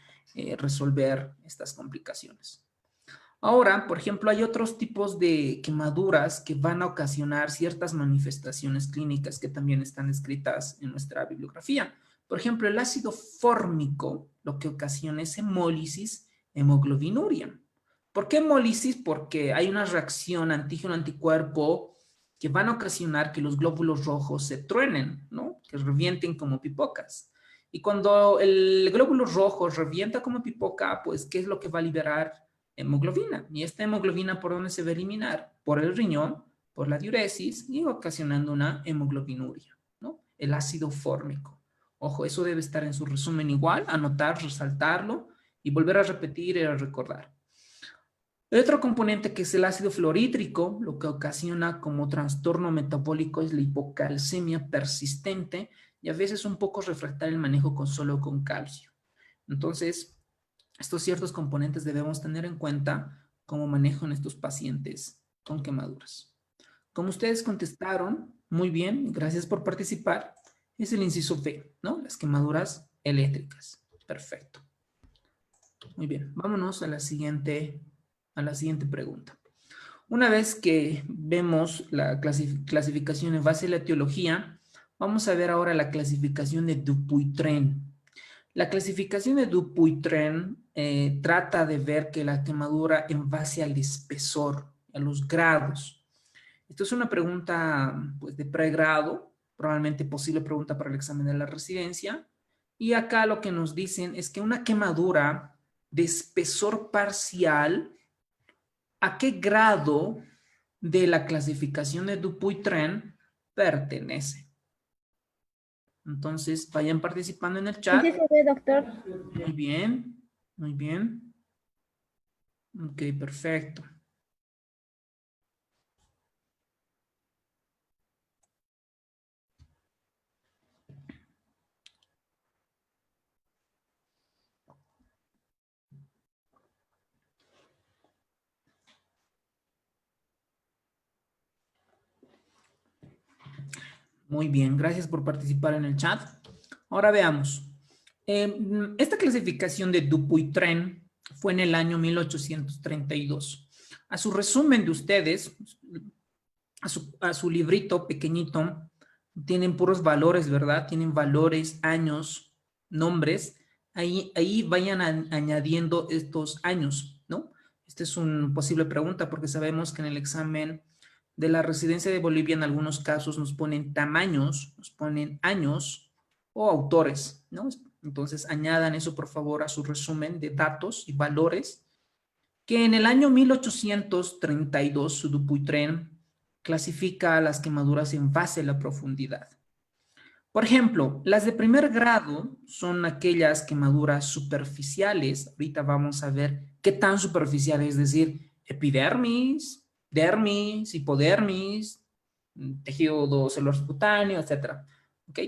B: resolver estas complicaciones. Ahora, por ejemplo, hay otros tipos de quemaduras que van a ocasionar ciertas manifestaciones clínicas que también están escritas en nuestra bibliografía. Por ejemplo, el ácido fórmico lo que ocasiona es hemólisis, hemoglobinuria. ¿Por qué hemólisis? Porque hay una reacción antígeno-anticuerpo que van a ocasionar que los glóbulos rojos se truenen, ¿no? Que revienten como pipocas. Y cuando el glóbulo rojo revienta como pipoca, pues, ¿qué es lo que va a liberar? Hemoglobina. Y esta hemoglobina, ¿por dónde se va a eliminar? Por el riñón, por la diuresis y ocasionando una hemoglobinuria, ¿no? El ácido fórmico. Ojo, eso debe estar en su resumen igual, anotar, resaltarlo y volver a repetir y a recordar. El otro componente que es el ácido fluorhídrico, lo que ocasiona como trastorno metabólico es la hipocalcemia persistente y a veces un poco refractario el manejo solo con calcio. Entonces, estos ciertos componentes debemos tener en cuenta como manejo en estos pacientes con quemaduras. Como ustedes contestaron, muy bien, gracias por participar, es el inciso B, ¿no? Las quemaduras eléctricas. Perfecto. Muy bien, vámonos a la siguiente pregunta. Una vez que vemos la clasificación en base a la etiología, vamos a ver ahora la clasificación de Dupuytren. La clasificación de Dupuytren trata de ver que la quemadura en base al espesor, a los grados. Esto es una pregunta pues, de pregrado, probablemente posible pregunta para el examen de la residencia. Y acá lo que nos dicen es que una quemadura de espesor parcial, ¿a qué grado de la clasificación de Dupuytren pertenece? Entonces, vayan participando en el chat.
D: Sí se ve, doctor.
B: Muy bien, muy bien. Ok, perfecto. Muy bien, gracias por participar en el chat. Ahora veamos. Esta clasificación de Dupuytren fue en el año 1832. A su resumen de ustedes, a su librito pequeñito, tienen puros valores, ¿verdad? Tienen valores, años, nombres. Ahí vayan añadiendo estos años, ¿no? Esta es una posible pregunta porque sabemos que en el examen de la residencia de Bolivia en algunos casos nos ponen tamaños, nos ponen años o autores, ¿no? Entonces añadan eso por favor a su resumen de datos y valores que en el año 1832 Dupuytren clasifica las quemaduras en base a la profundidad. Por ejemplo, las de primer grado son aquellas quemaduras superficiales. Ahorita vamos a ver qué tan superficial, es decir, epidermis, dermis, hipodermis, tejido celular subcutáneo, etc. ¿Ok?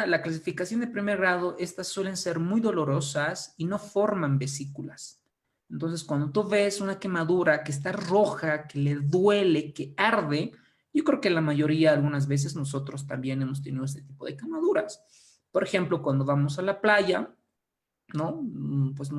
B: La clasificación de primer grado, estas suelen ser muy dolorosas y no forman vesículas. Entonces, cuando tú ves una quemadura que está roja, que le duele, que arde, yo creo que la mayoría, algunas veces, nosotros también hemos tenido este tipo de quemaduras. Por ejemplo, cuando vamos a la playa, ¿no? Pues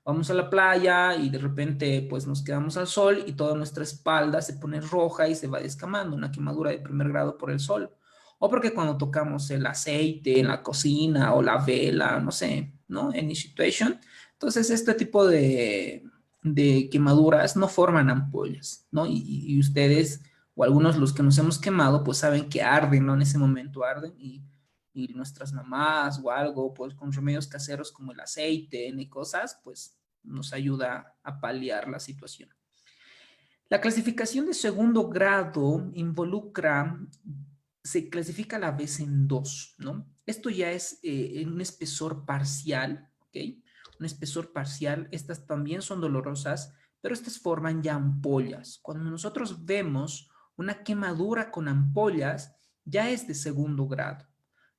B: vamos a la playa y de repente pues nos quedamos al sol y toda nuestra espalda se pone roja y se va descamando, una quemadura de primer grado por el sol. O porque cuando tocamos el aceite en la cocina o la vela, no sé, ¿no? Any situation. Entonces este tipo de quemaduras no forman ampollas, ¿no? Y ustedes o algunos los que nos hemos quemado pues saben que arden, ¿no? En ese momento arden y nuestras mamás o algo, pues con remedios caseros como el aceite y cosas, pues nos ayuda a paliar la situación. La clasificación de segundo grado se clasifica a la vez en dos, ¿no? Esto ya es en un espesor parcial, ¿ok? Un espesor parcial, estas también son dolorosas, pero estas forman ya ampollas. Cuando nosotros vemos una quemadura con ampollas, ya es de segundo grado.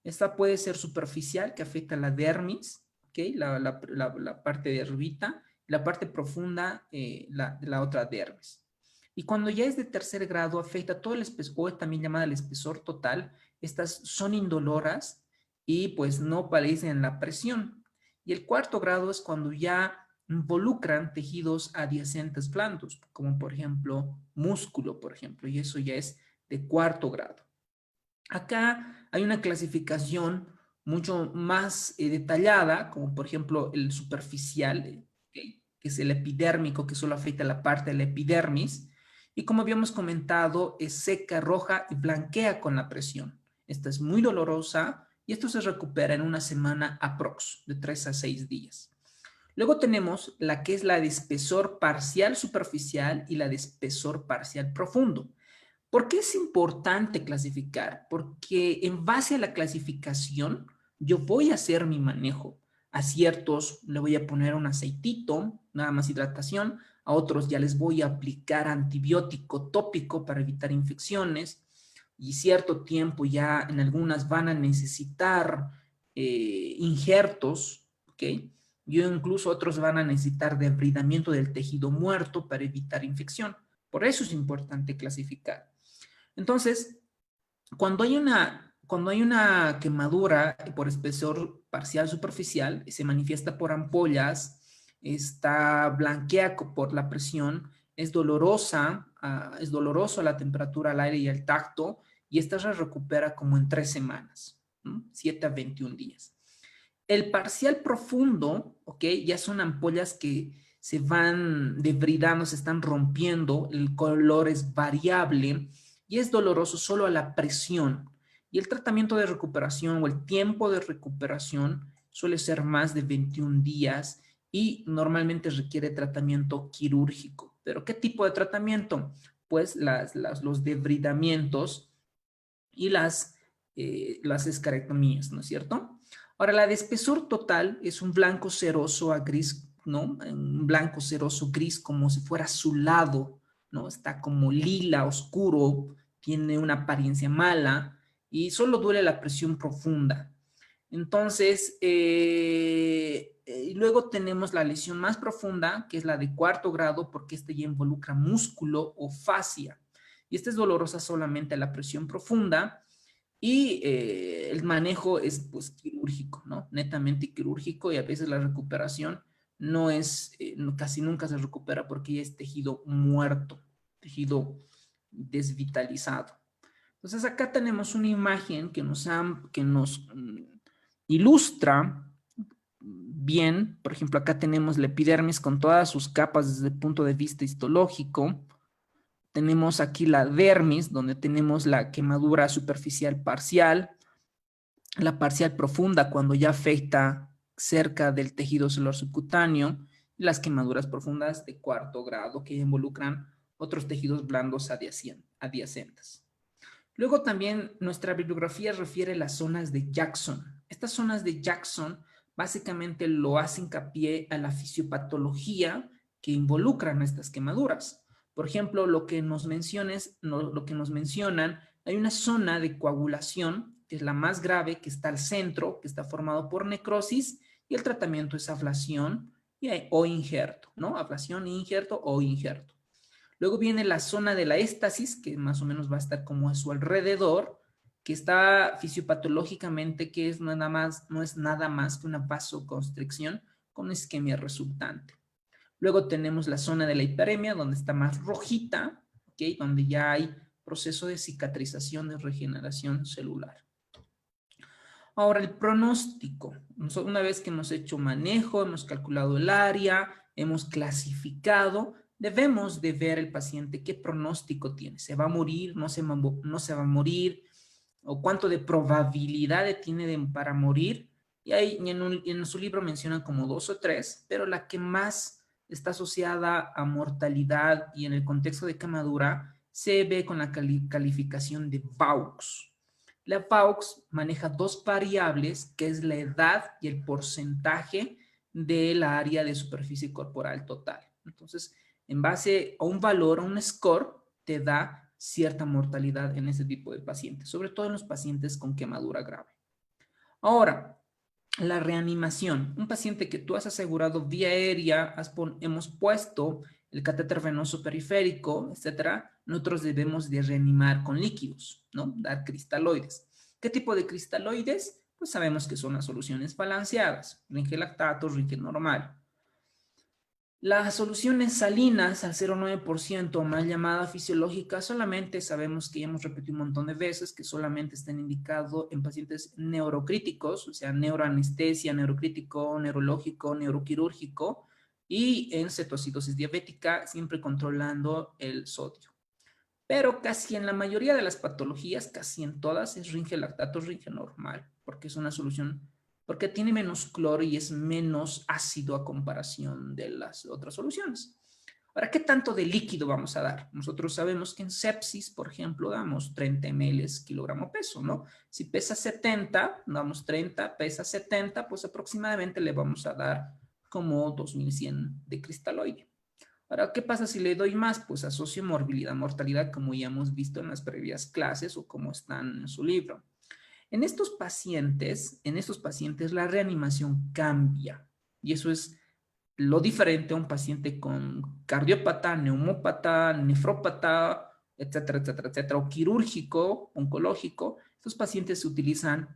B: Esta puede ser superficial, que afecta a la dermis, ¿okay? La parte de arribita, la parte profunda, la otra dermis. Y cuando ya es de tercer grado, afecta todo el espesor, o también llamada el espesor total. Estas son indoloras y pues no padecen la presión. Y el cuarto grado es cuando ya involucran tejidos adyacentes blandos, como por ejemplo músculo, por ejemplo, y eso ya es de cuarto grado. Acá hay una clasificación mucho más detallada, como por ejemplo el superficial, ¿okay? Que es el epidérmico, que solo afecta la parte de la epidermis. Y como habíamos comentado, es seca, roja y blanquea con la presión. Esta es muy dolorosa y esto se recupera en una semana aprox, de 3 a 6 días. Luego tenemos la que es la de espesor parcial superficial y la de espesor parcial profundo. ¿Por qué es importante clasificar? Porque en base a la clasificación, yo voy a hacer mi manejo. A ciertos le voy a poner un aceitito, nada más hidratación. A otros ya les voy a aplicar antibiótico tópico para evitar infecciones. Y cierto tiempo ya en algunas van a necesitar injertos, ¿ok? Y incluso otros van a necesitar debridamiento del tejido muerto para evitar infección. Por eso es importante clasificar. Entonces, cuando hay una quemadura por espesor parcial superficial, se manifiesta por ampollas, está blanquea por la presión, es dolorosa, es doloroso la temperatura, al aire y el tacto, y esta se recupera como en 3 semanas, ¿no? 7 a 21 días. El parcial profundo, ¿ok? Ya son ampollas que se van debridando, se están rompiendo, el color es variable y es doloroso solo a la presión. Y el tratamiento de recuperación o el tiempo de recuperación suele ser más de 21 días y normalmente requiere tratamiento quirúrgico. ¿Pero qué tipo de tratamiento? Pues los debridamientos y las escarectomías, ¿no es cierto? Ahora, la de espesor total es un blanco ceroso a gris, ¿no? Un blanco ceroso gris como si fuera azulado, ¿no? Está como lila, oscuro, tiene una apariencia mala y solo duele la presión profunda. Entonces, luego tenemos la lesión más profunda, que es la de cuarto grado, porque este ya involucra músculo o fascia. Y esta es dolorosa solamente a la presión profunda. Y el manejo es pues quirúrgico, ¿no? Netamente quirúrgico, y a veces la recuperación no es, casi nunca se recupera porque ya es tejido muerto, tejido desvitalizado. Entonces acá tenemos una imagen que nos ilustra bien. Por ejemplo, acá tenemos la epidermis con todas sus capas desde el punto de vista histológico. Tenemos aquí la dermis, donde tenemos la quemadura superficial parcial, la parcial profunda cuando ya afecta cerca del tejido celular subcutáneo, y las quemaduras profundas de cuarto grado que involucran otros tejidos blandos adyacentes. Luego también nuestra bibliografía refiere las zonas de Jackson. Estas zonas de Jackson básicamente lo hace hincapié a la fisiopatología que involucran estas quemaduras. Por ejemplo, lo que nos mencionan, hay una zona de coagulación, que es la más grave, que está al centro, que está formado por necrosis, y el tratamiento es ablación o injerto, ¿no? Ablación, injerto o injerto. Luego viene la zona de la éstasis, que más o menos va a estar como a su alrededor, que está fisiopatológicamente, que es no es nada más que una vasoconstricción con isquemia resultante. Luego tenemos la zona de la hiperemia, donde está más rojita, ¿okay? Donde ya hay proceso de cicatrización, de regeneración celular. Ahora, el pronóstico. Una vez que hemos hecho manejo, hemos calculado el área, hemos clasificado, debemos de ver el paciente qué pronóstico tiene. ¿Se va a morir? ¿No se va a morir? ¿O cuánto de probabilidad tiene para morir? Y ahí en su libro mencionan como 2 o 3, pero la que más está asociada a mortalidad y en el contexto quemadura se ve con la calificación de Vaux. La Vaux maneja 2 variables, que es la edad y el porcentaje de la área de superficie corporal total. Entonces, en base a un valor, a un score, te da cierta mortalidad en ese tipo de pacientes, sobre todo en los pacientes con quemadura grave. Ahora, la reanimación. Un paciente que tú has asegurado vía aérea, hemos puesto el catéter venoso periférico, etcétera, nosotros debemos de reanimar con líquidos, ¿no? Dar cristaloides. ¿Qué tipo de cristaloides? Pues sabemos que son las soluciones balanceadas, ringe lactato, ringe normal. Las soluciones salinas al 0,9%, mal llamada fisiológica, solamente sabemos que ya hemos repetido un montón de veces que solamente están indicados en pacientes neurocríticos, o sea, neuroanestesia, neurocrítico, neurológico, neuroquirúrgico, y en cetoacidosis diabética, siempre controlando el sodio. Pero casi en la mayoría de las patologías, casi en todas, es ringe lactato, ringe normal, porque es una solución, porque tiene menos cloro y es menos ácido a comparación de las otras soluciones. Ahora, ¿qué tanto de líquido vamos a dar? Nosotros sabemos que en sepsis, por ejemplo, damos 30 ml kilogramo peso, ¿no? Si pesa 70, damos 30, pesa 70, pues aproximadamente le vamos a dar como 2100 de cristaloide. Ahora, ¿qué pasa si le doy más? Pues asocio morbilidad, mortalidad, como ya hemos visto en las previas clases o como están en su libro. En estos pacientes la reanimación cambia, y eso es lo diferente a un paciente con cardiópata, neumópata, nefrópata, etcétera, etcétera, etcétera, o quirúrgico, oncológico. Estos pacientes se utilizan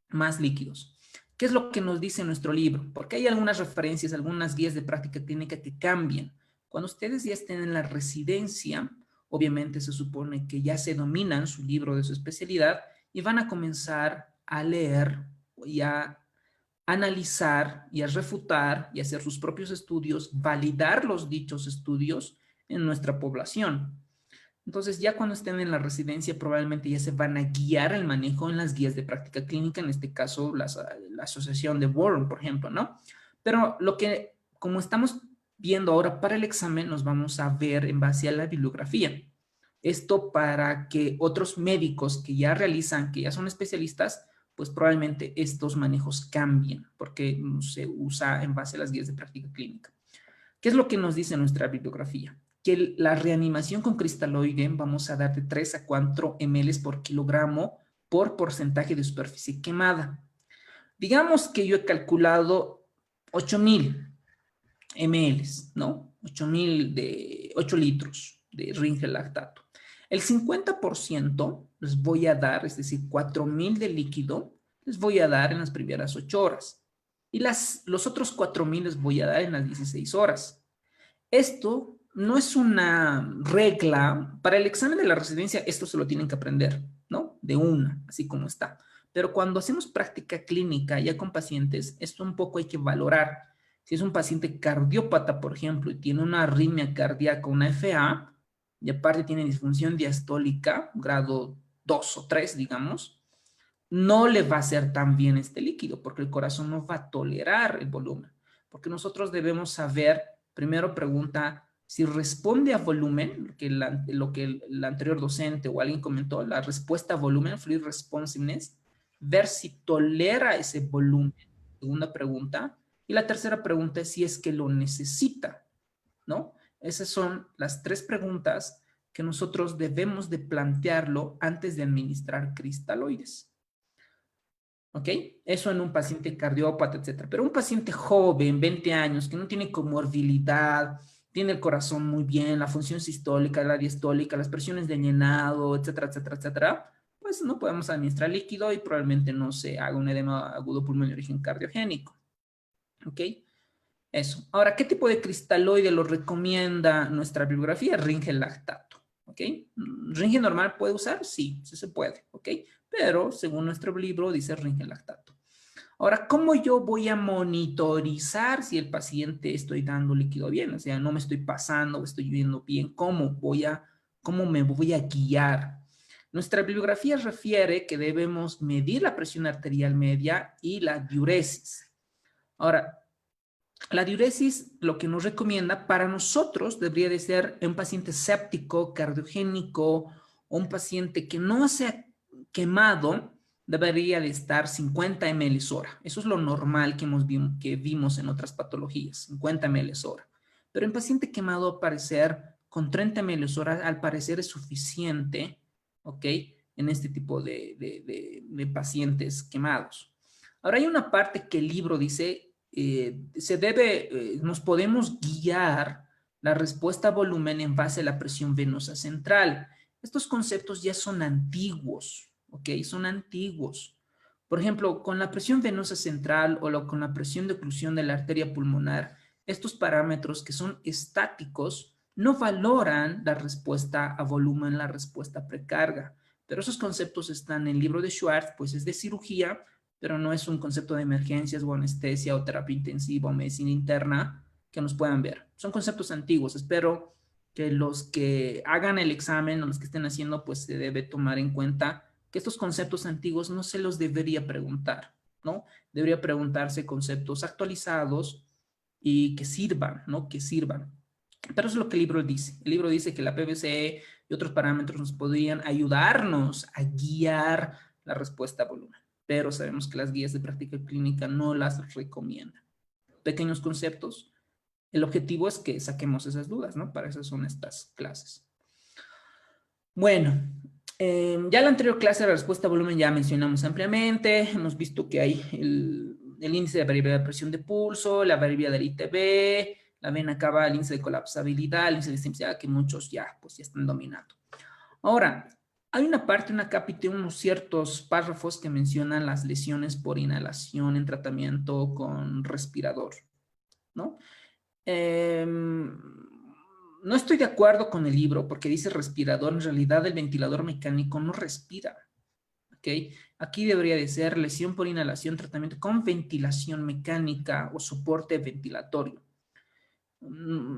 B: más líquidos. ¿Qué es lo que nos dice nuestro libro? Porque hay algunas referencias, algunas guías de práctica clínica que cambian. Cuando ustedes ya estén en la residencia, obviamente se supone que ya se dominan su libro de su especialidad y van a comenzar a leer y a analizar y a refutar y hacer sus propios estudios, validar los dichos estudios en nuestra población. Entonces, ya cuando estén en la residencia, probablemente ya se van a guiar el manejo en las guías de práctica clínica, en este caso, la asociación de Warren, por ejemplo, ¿no? Pero lo que como estamos viendo ahora para el examen, nos vamos a ver en base a la bibliografía. Esto para que otros médicos que ya realizan, que ya son especialistas, pues probablemente estos manejos cambien, porque se usa en base a las guías de práctica clínica. ¿Qué es lo que nos dice nuestra bibliografía? Que la reanimación con cristaloide vamos a dar de 3 a 4 ml por kilogramo por porcentaje de superficie quemada. Digamos que yo he calculado 8,000 ml, ¿no? 8 litros de Ringel lactato. El 50% les voy a dar, es decir, 4,000 de líquido, les voy a dar en las primeras 8 horas. Y los otros 4,000 les voy a dar en las 16 horas. Esto no es una regla. Para el examen de la residencia, esto se lo tienen que aprender, ¿no? De una, así como está. Pero cuando hacemos práctica clínica ya con pacientes, esto un poco hay que valorar. Si es un paciente cardiópata, por ejemplo, y tiene una arritmia cardíaca, una FA, y aparte tiene disfunción diastólica, grado 2 o 3, digamos, no le va a hacer tan bien este líquido, porque el corazón no va a tolerar el volumen. Porque nosotros debemos saber, primero pregunta, si responde a volumen, lo que el anterior docente o alguien comentó, la respuesta a volumen, fluid responsiveness, ver si tolera ese volumen, segunda pregunta. Y la tercera pregunta es si es que lo necesita, ¿no? Esas son las 3 preguntas que nosotros debemos de plantearlo antes de administrar cristaloides. ¿Ok? Eso en un paciente cardiópata, etcétera. Pero un paciente joven, 20 años, que no tiene comorbilidad, tiene el corazón muy bien, la función sistólica, la diastólica, las presiones de llenado, etcétera, etcétera, etcétera, pues no podemos administrar líquido y probablemente no se haga un edema agudo pulmonar de origen cardiogénico. ¿Ok? Eso. Ahora, ¿qué tipo de cristaloide lo recomienda nuestra bibliografía? Ringel lactato. ¿Ok? ¿Ringel normal puede usar? Sí, sí se puede. ¿Ok? Pero según nuestro libro dice Ringel lactato. Ahora, ¿cómo yo voy a monitorizar si el paciente estoy dando líquido bien? O sea, no me estoy pasando, estoy viendo bien. ¿Cómo me voy a guiar? Nuestra bibliografía refiere que debemos medir la presión arterial media y la diuresis. Ahora, la diuresis lo que nos recomienda para nosotros debería de ser un paciente séptico, cardiogénico, o un paciente que no se ha quemado, debería de estar 50 ml hora. Eso es lo normal que vimos en otras patologías, 50 ml hora. Pero en paciente quemado, al parecer, con 30 ml hora, al parecer es suficiente, ¿ok? En este tipo de pacientes quemados. Ahora hay una parte que el libro dice, nos podemos guiar la respuesta a volumen en base a la presión venosa central. Estos conceptos ya son antiguos, ¿ok? Son antiguos. Por ejemplo, con la presión venosa central o con la presión de oclusión de la arteria pulmonar, estos parámetros que son estáticos no valoran la respuesta a volumen, la respuesta a precarga. Pero esos conceptos están en el libro de Schwartz, pues es de cirugía, pero no es un concepto de emergencias o anestesia o terapia intensiva o medicina interna que nos puedan ver. Son conceptos antiguos. Espero que los que hagan el examen o los que estén haciendo, pues se debe tomar en cuenta que estos conceptos antiguos no se los debería preguntar, ¿no? Debería preguntarse conceptos actualizados y que sirvan, ¿no? Que sirvan. Pero eso es lo que el libro dice. El libro dice que la PVC y otros parámetros nos podrían ayudarnos a guiar la respuesta a volumen, pero sabemos que las guías de práctica clínica no las recomiendan. Pequeños conceptos. El objetivo es que saquemos esas dudas, ¿no? Para eso son estas clases. Bueno, ya en la anterior clase de la respuesta a volumen ya mencionamos ampliamente. Hemos visto que hay el índice de variabilidad de presión de pulso, la variabilidad del ITB, la vena cava, el índice de colapsabilidad, el índice de distensión, que muchos ya están dominando. Ahora, hay una parte, una cápita, unos ciertos párrafos que mencionan las lesiones por inhalación en tratamiento con respirador, ¿no? No estoy de acuerdo con el libro porque dice respirador. En realidad el ventilador mecánico no respira, ¿ok? Aquí debería de ser lesión por inhalación, tratamiento con ventilación mecánica o soporte ventilatorio.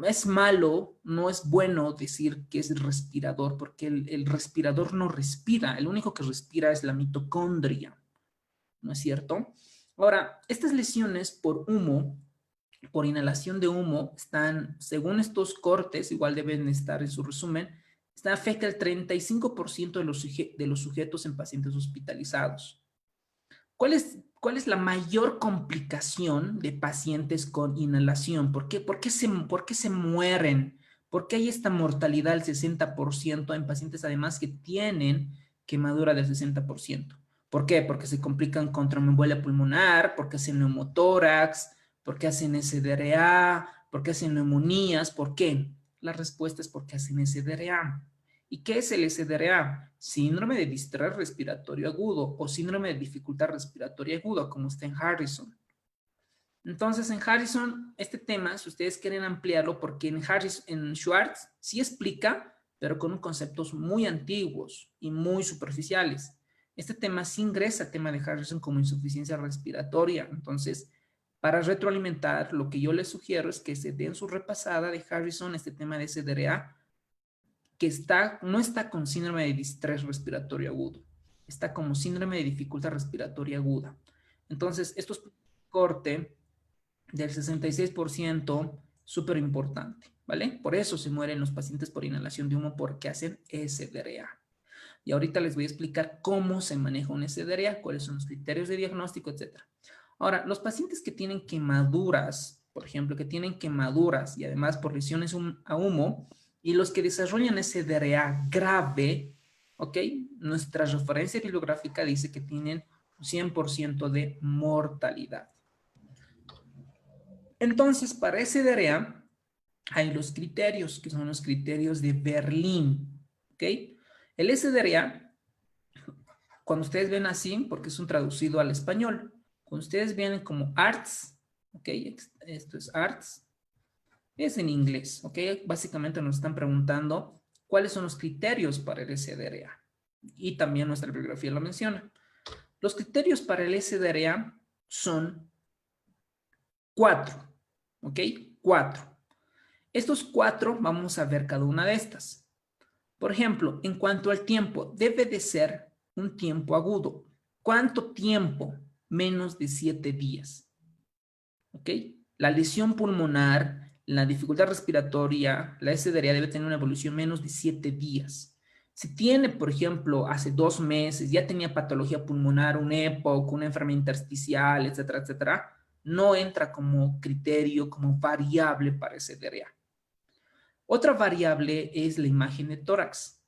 B: Es malo, no es bueno decir que es respirador porque el respirador no respira. El único que respira es la mitocondria, ¿no es cierto? Ahora, estas lesiones por humo por inhalación de humo están, según estos cortes, igual deben estar en su resumen, afecta el 35% de los sujetos en pacientes hospitalizados. ¿Cuál es la mayor complicación de pacientes con inhalación? ¿Por qué se mueren? ¿Por qué hay esta mortalidad del 60% en pacientes además que tienen quemadura del 60%? ¿Por qué? Porque se complican con tromboembolia pulmonar, porque hacen neumotórax, porque hacen SDRA, porque hacen neumonías. ¿Por qué? La respuesta es porque hacen SDRA. ¿Y qué es el SDRA? Síndrome de distrés respiratorio agudo o síndrome de dificultad respiratoria aguda, como está en Harrison. Entonces, en Harrison, este tema, si ustedes quieren ampliarlo, porque en Schwartz sí explica, pero con conceptos muy antiguos y muy superficiales. Este tema sí ingresa al tema de Harrison como insuficiencia respiratoria. Entonces, para retroalimentar, lo que yo les sugiero es que se den su repasada de Harrison, este tema de SDRA, que no está con síndrome de distrés respiratorio agudo, está como síndrome de dificultad respiratoria aguda. Entonces, esto es corte del 66%, súper importante, ¿vale? Por eso se mueren los pacientes por inhalación de humo, porque hacen SDRA. Y ahorita les voy a explicar cómo se maneja un SDRA, cuáles son los criterios de diagnóstico, etc. Ahora, los pacientes que tienen quemaduras, por ejemplo, que tienen quemaduras y además por lesiones a humo, y los que desarrollan SDRA grave, ¿ok? Nuestra referencia bibliográfica dice que tienen un 100% de mortalidad. Entonces, para SDRA hay los criterios, que son los criterios de Berlín, ¿ok? El SDRA, cuando ustedes ven así, porque es un traducido al español, cuando ustedes vienen como ARTS, ¿ok? Esto es ARTS, es en inglés, ¿ok? Básicamente nos están preguntando cuáles son los criterios para el SDRA. Y también nuestra bibliografía lo menciona. Los criterios para el SDRA son 4, ¿ok? 4. Estos 4 vamos a ver cada una de estas. Por ejemplo, en cuanto al tiempo, debe de ser un tiempo agudo. ¿Cuánto tiempo? Menos de 7 días. ¿Ok? La lesión pulmonar, la dificultad respiratoria, la SDRA debe tener una evolución menos de 7 días. Si tiene, por ejemplo, hace 2 meses, ya tenía patología pulmonar, un EPOC, una enfermedad intersticial, etcétera, etcétera, no entra como criterio, como variable para SDRA. Otra variable es la imagen de tórax.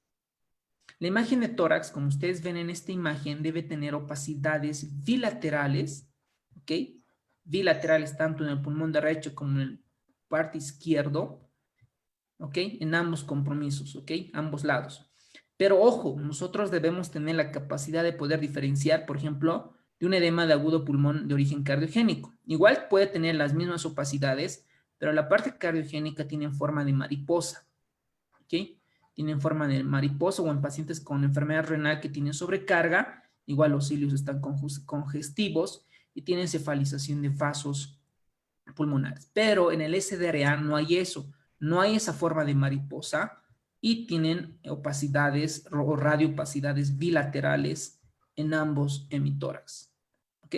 B: La imagen de tórax, como ustedes ven en esta imagen, debe tener opacidades bilaterales, ¿ok? Bilaterales tanto en el pulmón derecho como en el parte izquierdo, ¿ok? En ambos compromisos, ¿ok? Ambos lados. Pero ojo, nosotros debemos tener la capacidad de poder diferenciar, por ejemplo, de un edema de agudo pulmón de origen cardiogénico. Igual puede tener las mismas opacidades, pero la parte cardiogénica tiene forma de mariposa, ¿ok? Tienen forma de mariposa, o en pacientes con enfermedad renal que tienen sobrecarga, igual los cilios están congestivos y tienen cefalización de vasos pulmonares. Pero en el SDRA no hay eso, no hay esa forma de mariposa y tienen opacidades o radioopacidades bilaterales en ambos hemitórax. ¿Ok?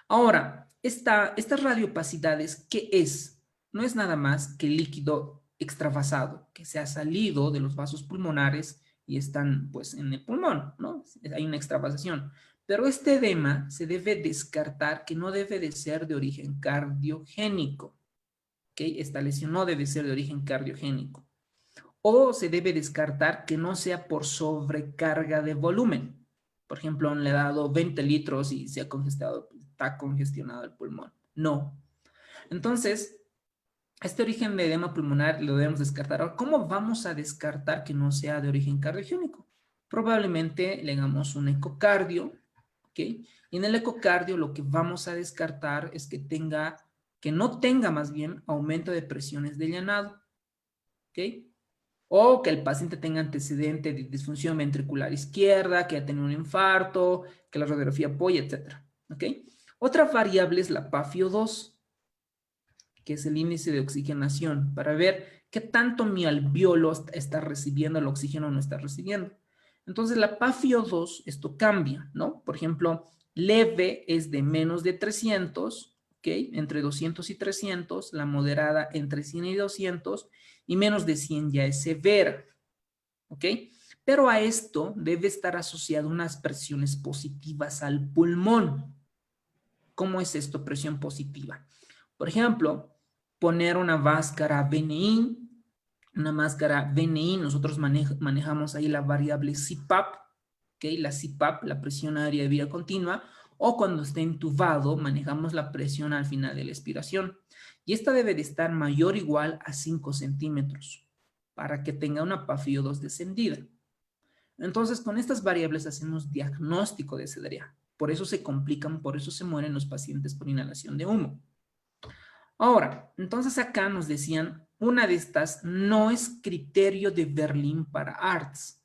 B: Ahora, estas radioopacidades, ¿qué es? No es nada más que líquido extravasado, que se ha salido de los vasos pulmonares y están pues en el pulmón, ¿no? Hay una extravasación. Pero este edema se debe descartar que no debe de ser de origen cardiogénico, ¿ok? Esta lesión no debe ser de origen cardiogénico. O se debe descartar que no sea por sobrecarga de volumen. Por ejemplo, le ha dado 20 litros y se ha está congestionado el pulmón. No. Entonces, este origen de edema pulmonar lo debemos descartar. Ahora, ¿cómo vamos a descartar que no sea de origen cardiogénico? Probablemente le hagamos un ecocardio, ¿ok? Y en el ecocardio lo que vamos a descartar es que no tenga más bien aumento de presiones de llenado, ¿ok? O que el paciente tenga antecedente de disfunción ventricular izquierda, que haya tenido un infarto, que la radiografía apoye, etc. ¿Ok? Otra variable es la PAFIO2, que es el índice de oxigenación, para ver qué tanto mi alveolo está recibiendo el oxígeno o no está recibiendo. Entonces, la PAFIO2, esto cambia, ¿no? Por ejemplo, leve es de menos de 300, ¿ok? Entre 200 y 300, la moderada entre 100 y 200, y menos de 100 ya es severa, ¿ok? Pero a esto debe estar asociado unas presiones positivas al pulmón. ¿Cómo es esto, presión positiva? Por ejemplo, poner una máscara BNI, nosotros manejamos ahí la variable CPAP, ¿ok? La CPAP, la presión aérea de vida continua, o cuando esté intubado, manejamos la presión al final de la expiración. Y esta debe de estar mayor o igual a 5 centímetros para que tenga una PaFio2 descendida. Entonces, con estas variables hacemos diagnóstico de CDA. Por eso se complican, por eso se mueren los pacientes por inhalación de humo. Ahora, entonces acá nos decían, una de estas no es criterio de Berlín para ARTS.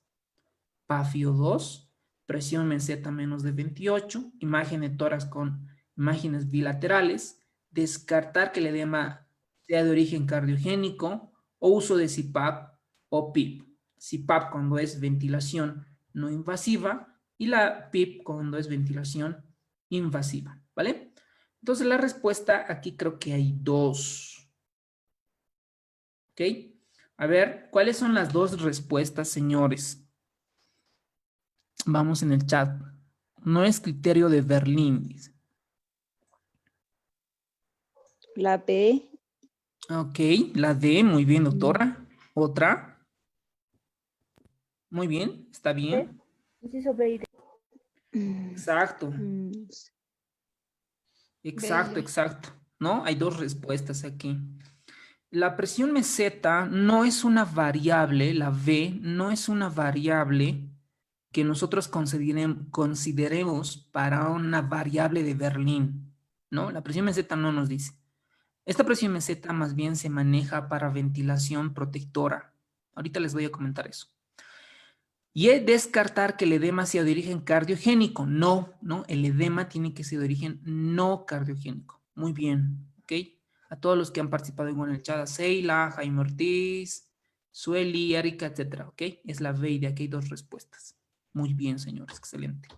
B: PaFio2, presión meseta menos de 28, imagen de tórax con imágenes bilaterales, descartar que el edema sea de origen cardiogénico o uso de CPAP o PIP. CPAP cuando es ventilación no invasiva y la PIP cuando es ventilación invasiva, ¿vale? Entonces la respuesta aquí creo que hay dos. ¿Ok? A ver, ¿cuáles son las dos respuestas, señores? Vamos en el chat. No es criterio de Berlín, dice.
D: La B.
B: Ok, la D, muy bien, doctora. Otra. Muy bien, está bien. Exacto, exacto, exacto. ¿No? Hay dos respuestas aquí. La presión meseta no es una variable, la V no es una variable que nosotros consideremos para una variable de Berlín, ¿no? La presión meseta no nos dice. Esta presión meseta más bien se maneja para ventilación protectora. Ahorita les voy a comentar eso. Y es descartar que el edema sea de origen cardiogénico. No, no, el edema tiene que ser de origen no cardiogénico. Muy bien, ¿ok? A todos los que han participado en el chat, a Seila, Jaime Ortiz, Sueli, Erika, etcétera, ¿ok? Es la B y de aquí hay dos respuestas. Muy bien, señores, excelente.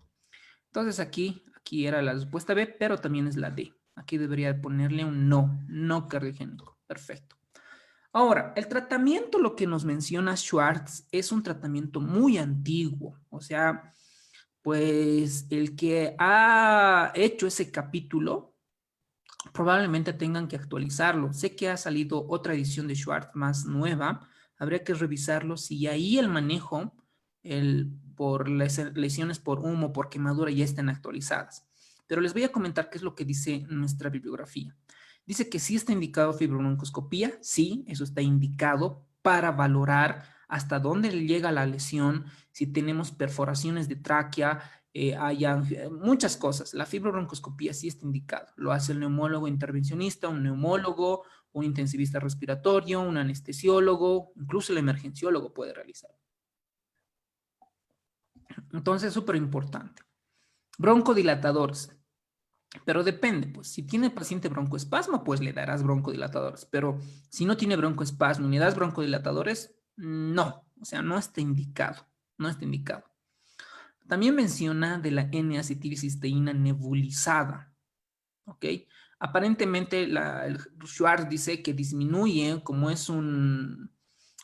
B: Entonces aquí era la respuesta B, pero también es la D. Aquí debería ponerle un no cardiogénico. Perfecto. Ahora, el tratamiento, lo que nos menciona Schwartz, es un tratamiento muy antiguo. O sea, pues el que ha hecho ese capítulo, probablemente tengan que actualizarlo. Sé que ha salido otra edición de Schwartz más nueva. Habría que revisarlo si ahí el manejo por lesiones por humo, por quemadura, ya están actualizadas. Pero les voy a comentar qué es lo que dice nuestra bibliografía. Dice que sí está indicado fibrobroncoscopía, sí, eso está indicado para valorar hasta dónde llega la lesión, si tenemos perforaciones de tráquea, hay muchas cosas. La fibrobroncoscopía sí está indicado. Lo hace el neumólogo intervencionista, un neumólogo, un intensivista respiratorio, un anestesiólogo, incluso el emergenciólogo puede realizar. Entonces, súper importante. Broncodilatadores. Pero depende, pues, si tiene paciente broncoespasmo, pues le darás broncodilatadores. Pero si no tiene broncoespasmo y le das broncodilatadores, no. O sea, no está indicado. No está indicado. También menciona de la N-acetilcisteína nebulizada. ¿Ok? Aparentemente, el Schwartz dice que disminuye, como es un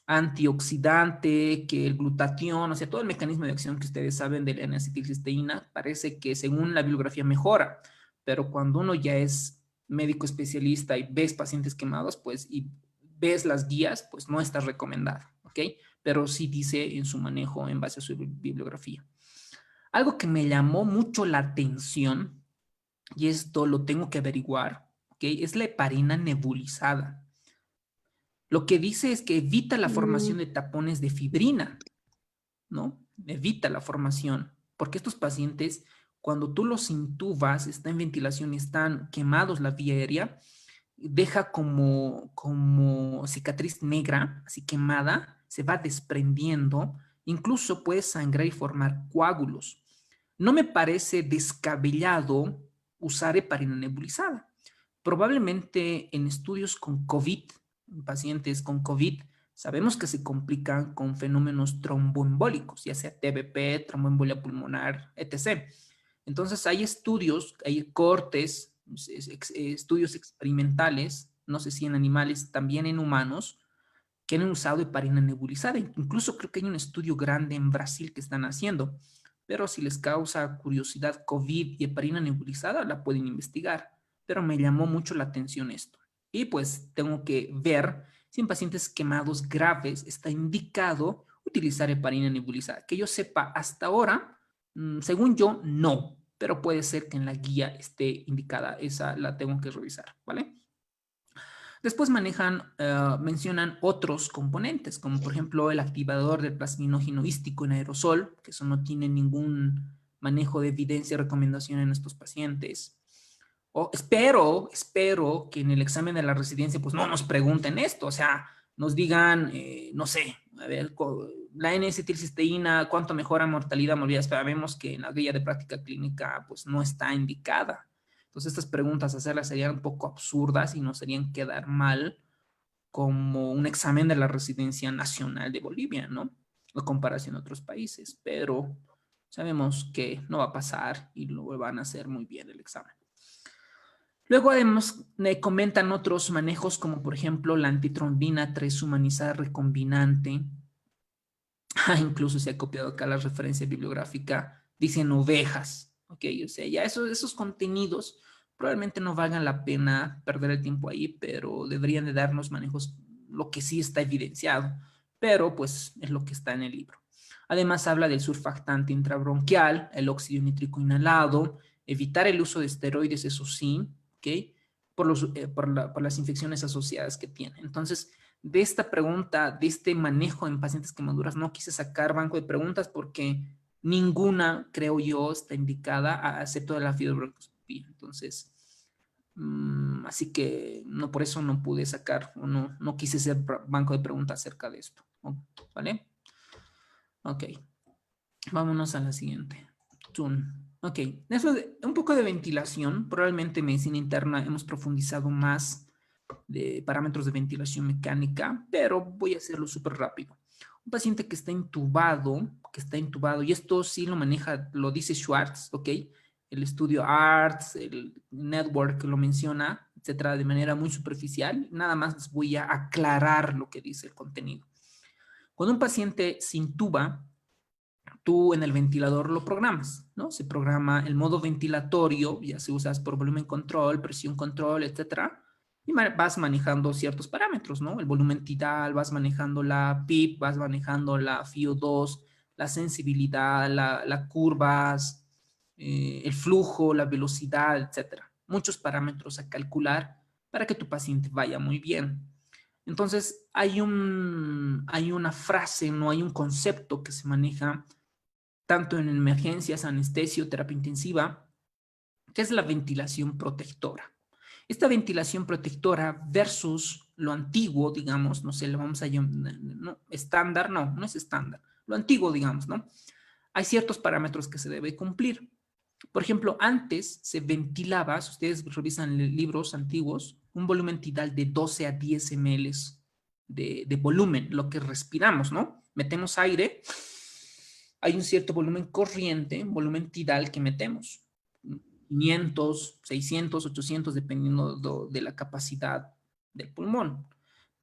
B: antioxidante, que el glutatión, o sea, todo el mecanismo de acción que ustedes saben de la N-acetilcisteína, parece que según la bibliografía mejora, pero cuando uno ya es médico especialista y ves pacientes quemados, pues, y ves las guías, pues no está recomendada, ¿ok? Pero sí dice en su manejo en base a su bibliografía. Algo que me llamó mucho la atención, y esto lo tengo que averiguar, ¿ok? Es la heparina nebulizada. Lo que dice es que evita la formación de tapones de fibrina, ¿no? Evita la formación, porque estos pacientes, cuando tú los intubas, están en ventilación y están quemados la vía aérea, deja como cicatriz negra, así quemada, se va desprendiendo, incluso puede sangrar y formar coágulos. No me parece descabellado usar heparina nebulizada. Probablemente en estudios con COVID, pacientes con COVID, sabemos que se complican con fenómenos tromboembólicos, ya sea TBP, tromboembolia pulmonar, etc. Entonces hay estudios, hay cortes estudios experimentales, no sé si en animales, también en humanos, que han usado heparina nebulizada. Incluso creo que hay un estudio grande en Brasil que están haciendo, pero si les causa curiosidad COVID y heparina nebulizada, la pueden investigar. Pero me llamó mucho la atención esto. Y pues tengo que ver si en pacientes quemados graves está indicado utilizar heparina nebulizada. Que yo sepa hasta ahora, según yo, no, pero puede ser que en la guía esté indicada. Esa la tengo que revisar, ¿vale? Después mencionan otros componentes, como por ejemplo el activador del plasminógeno hístico en aerosol, que eso no tiene ningún manejo de evidencia o recomendación en estos pacientes. O espero que en el examen de la residencia pues no nos pregunten esto, o sea, nos digan, no sé, a ver, la N-acetilcisteína, ¿cuánto mejora mortalidad, morbidez? Sabemos que en la guía de práctica clínica pues no está indicada. Entonces estas preguntas hacerlas serían un poco absurdas y nos harían quedar mal como un examen de la residencia nacional de Bolivia, ¿no? En comparación a otros países, pero sabemos que no va a pasar y lo van a hacer muy bien el examen. Luego además comentan otros manejos como por ejemplo la antitrombina 3 humanizada recombinante. Incluso se ha copiado acá la referencia bibliográfica, dicen ovejas, ¿ok? O sea, ya esos contenidos probablemente no valgan la pena perder el tiempo ahí, pero deberían de darnos manejos, lo que sí está evidenciado, pero pues es lo que está en el libro. Además habla del surfactante intrabronquial, el óxido nítrico inhalado, evitar el uso de esteroides, eso sí, ¿ok? Por las infecciones asociadas que tiene. Entonces, de esta pregunta, de este manejo en pacientes quemaduras, no quise sacar banco de preguntas porque ninguna, creo yo, está indicada, excepto de la fibroscopía. Entonces, así que no, por eso no pude sacar, o no quise hacer banco de preguntas acerca de esto. ¿Vale? Ok. Vámonos a la siguiente. Ok. Eso de, un poco de ventilación. Probablemente en medicina interna hemos profundizado más de parámetros de ventilación mecánica, pero voy a hacerlo súper rápido. Un paciente que está intubado, y esto sí lo maneja, lo dice Schwartz, ¿ok? El estudio ARTS, el network lo menciona, etcétera, de manera muy superficial. Nada más les voy a aclarar lo que dice el contenido. Cuando un paciente se intuba, tú en el ventilador lo programas, ¿no? Se programa el modo ventilatorio, ya se usa por volumen control, presión control, etcétera, y vas manejando ciertos parámetros, ¿no? El volumen tidal, vas manejando la PIP, vas manejando la FiO2, la sensibilidad, las curvas, el flujo, la velocidad, etcétera. Muchos parámetros a calcular para que tu paciente vaya muy bien. Entonces, hay una frase, no hay un concepto que se maneja tanto en emergencias, anestesio, terapia intensiva, que es la ventilación protectora. Esta ventilación protectora versus lo antiguo, digamos, no sé, lo vamos a llamar, no, estándar, no es estándar, lo antiguo, digamos, ¿no? Hay ciertos parámetros que se debe cumplir. Por ejemplo, antes se ventilaba, si ustedes revisan libros antiguos, un volumen tidal de 12 a 10 ml de volumen, lo que respiramos, ¿no? Metemos aire, hay un cierto volumen corriente, volumen tidal que metemos. 500, 600, 800, dependiendo de la capacidad del pulmón.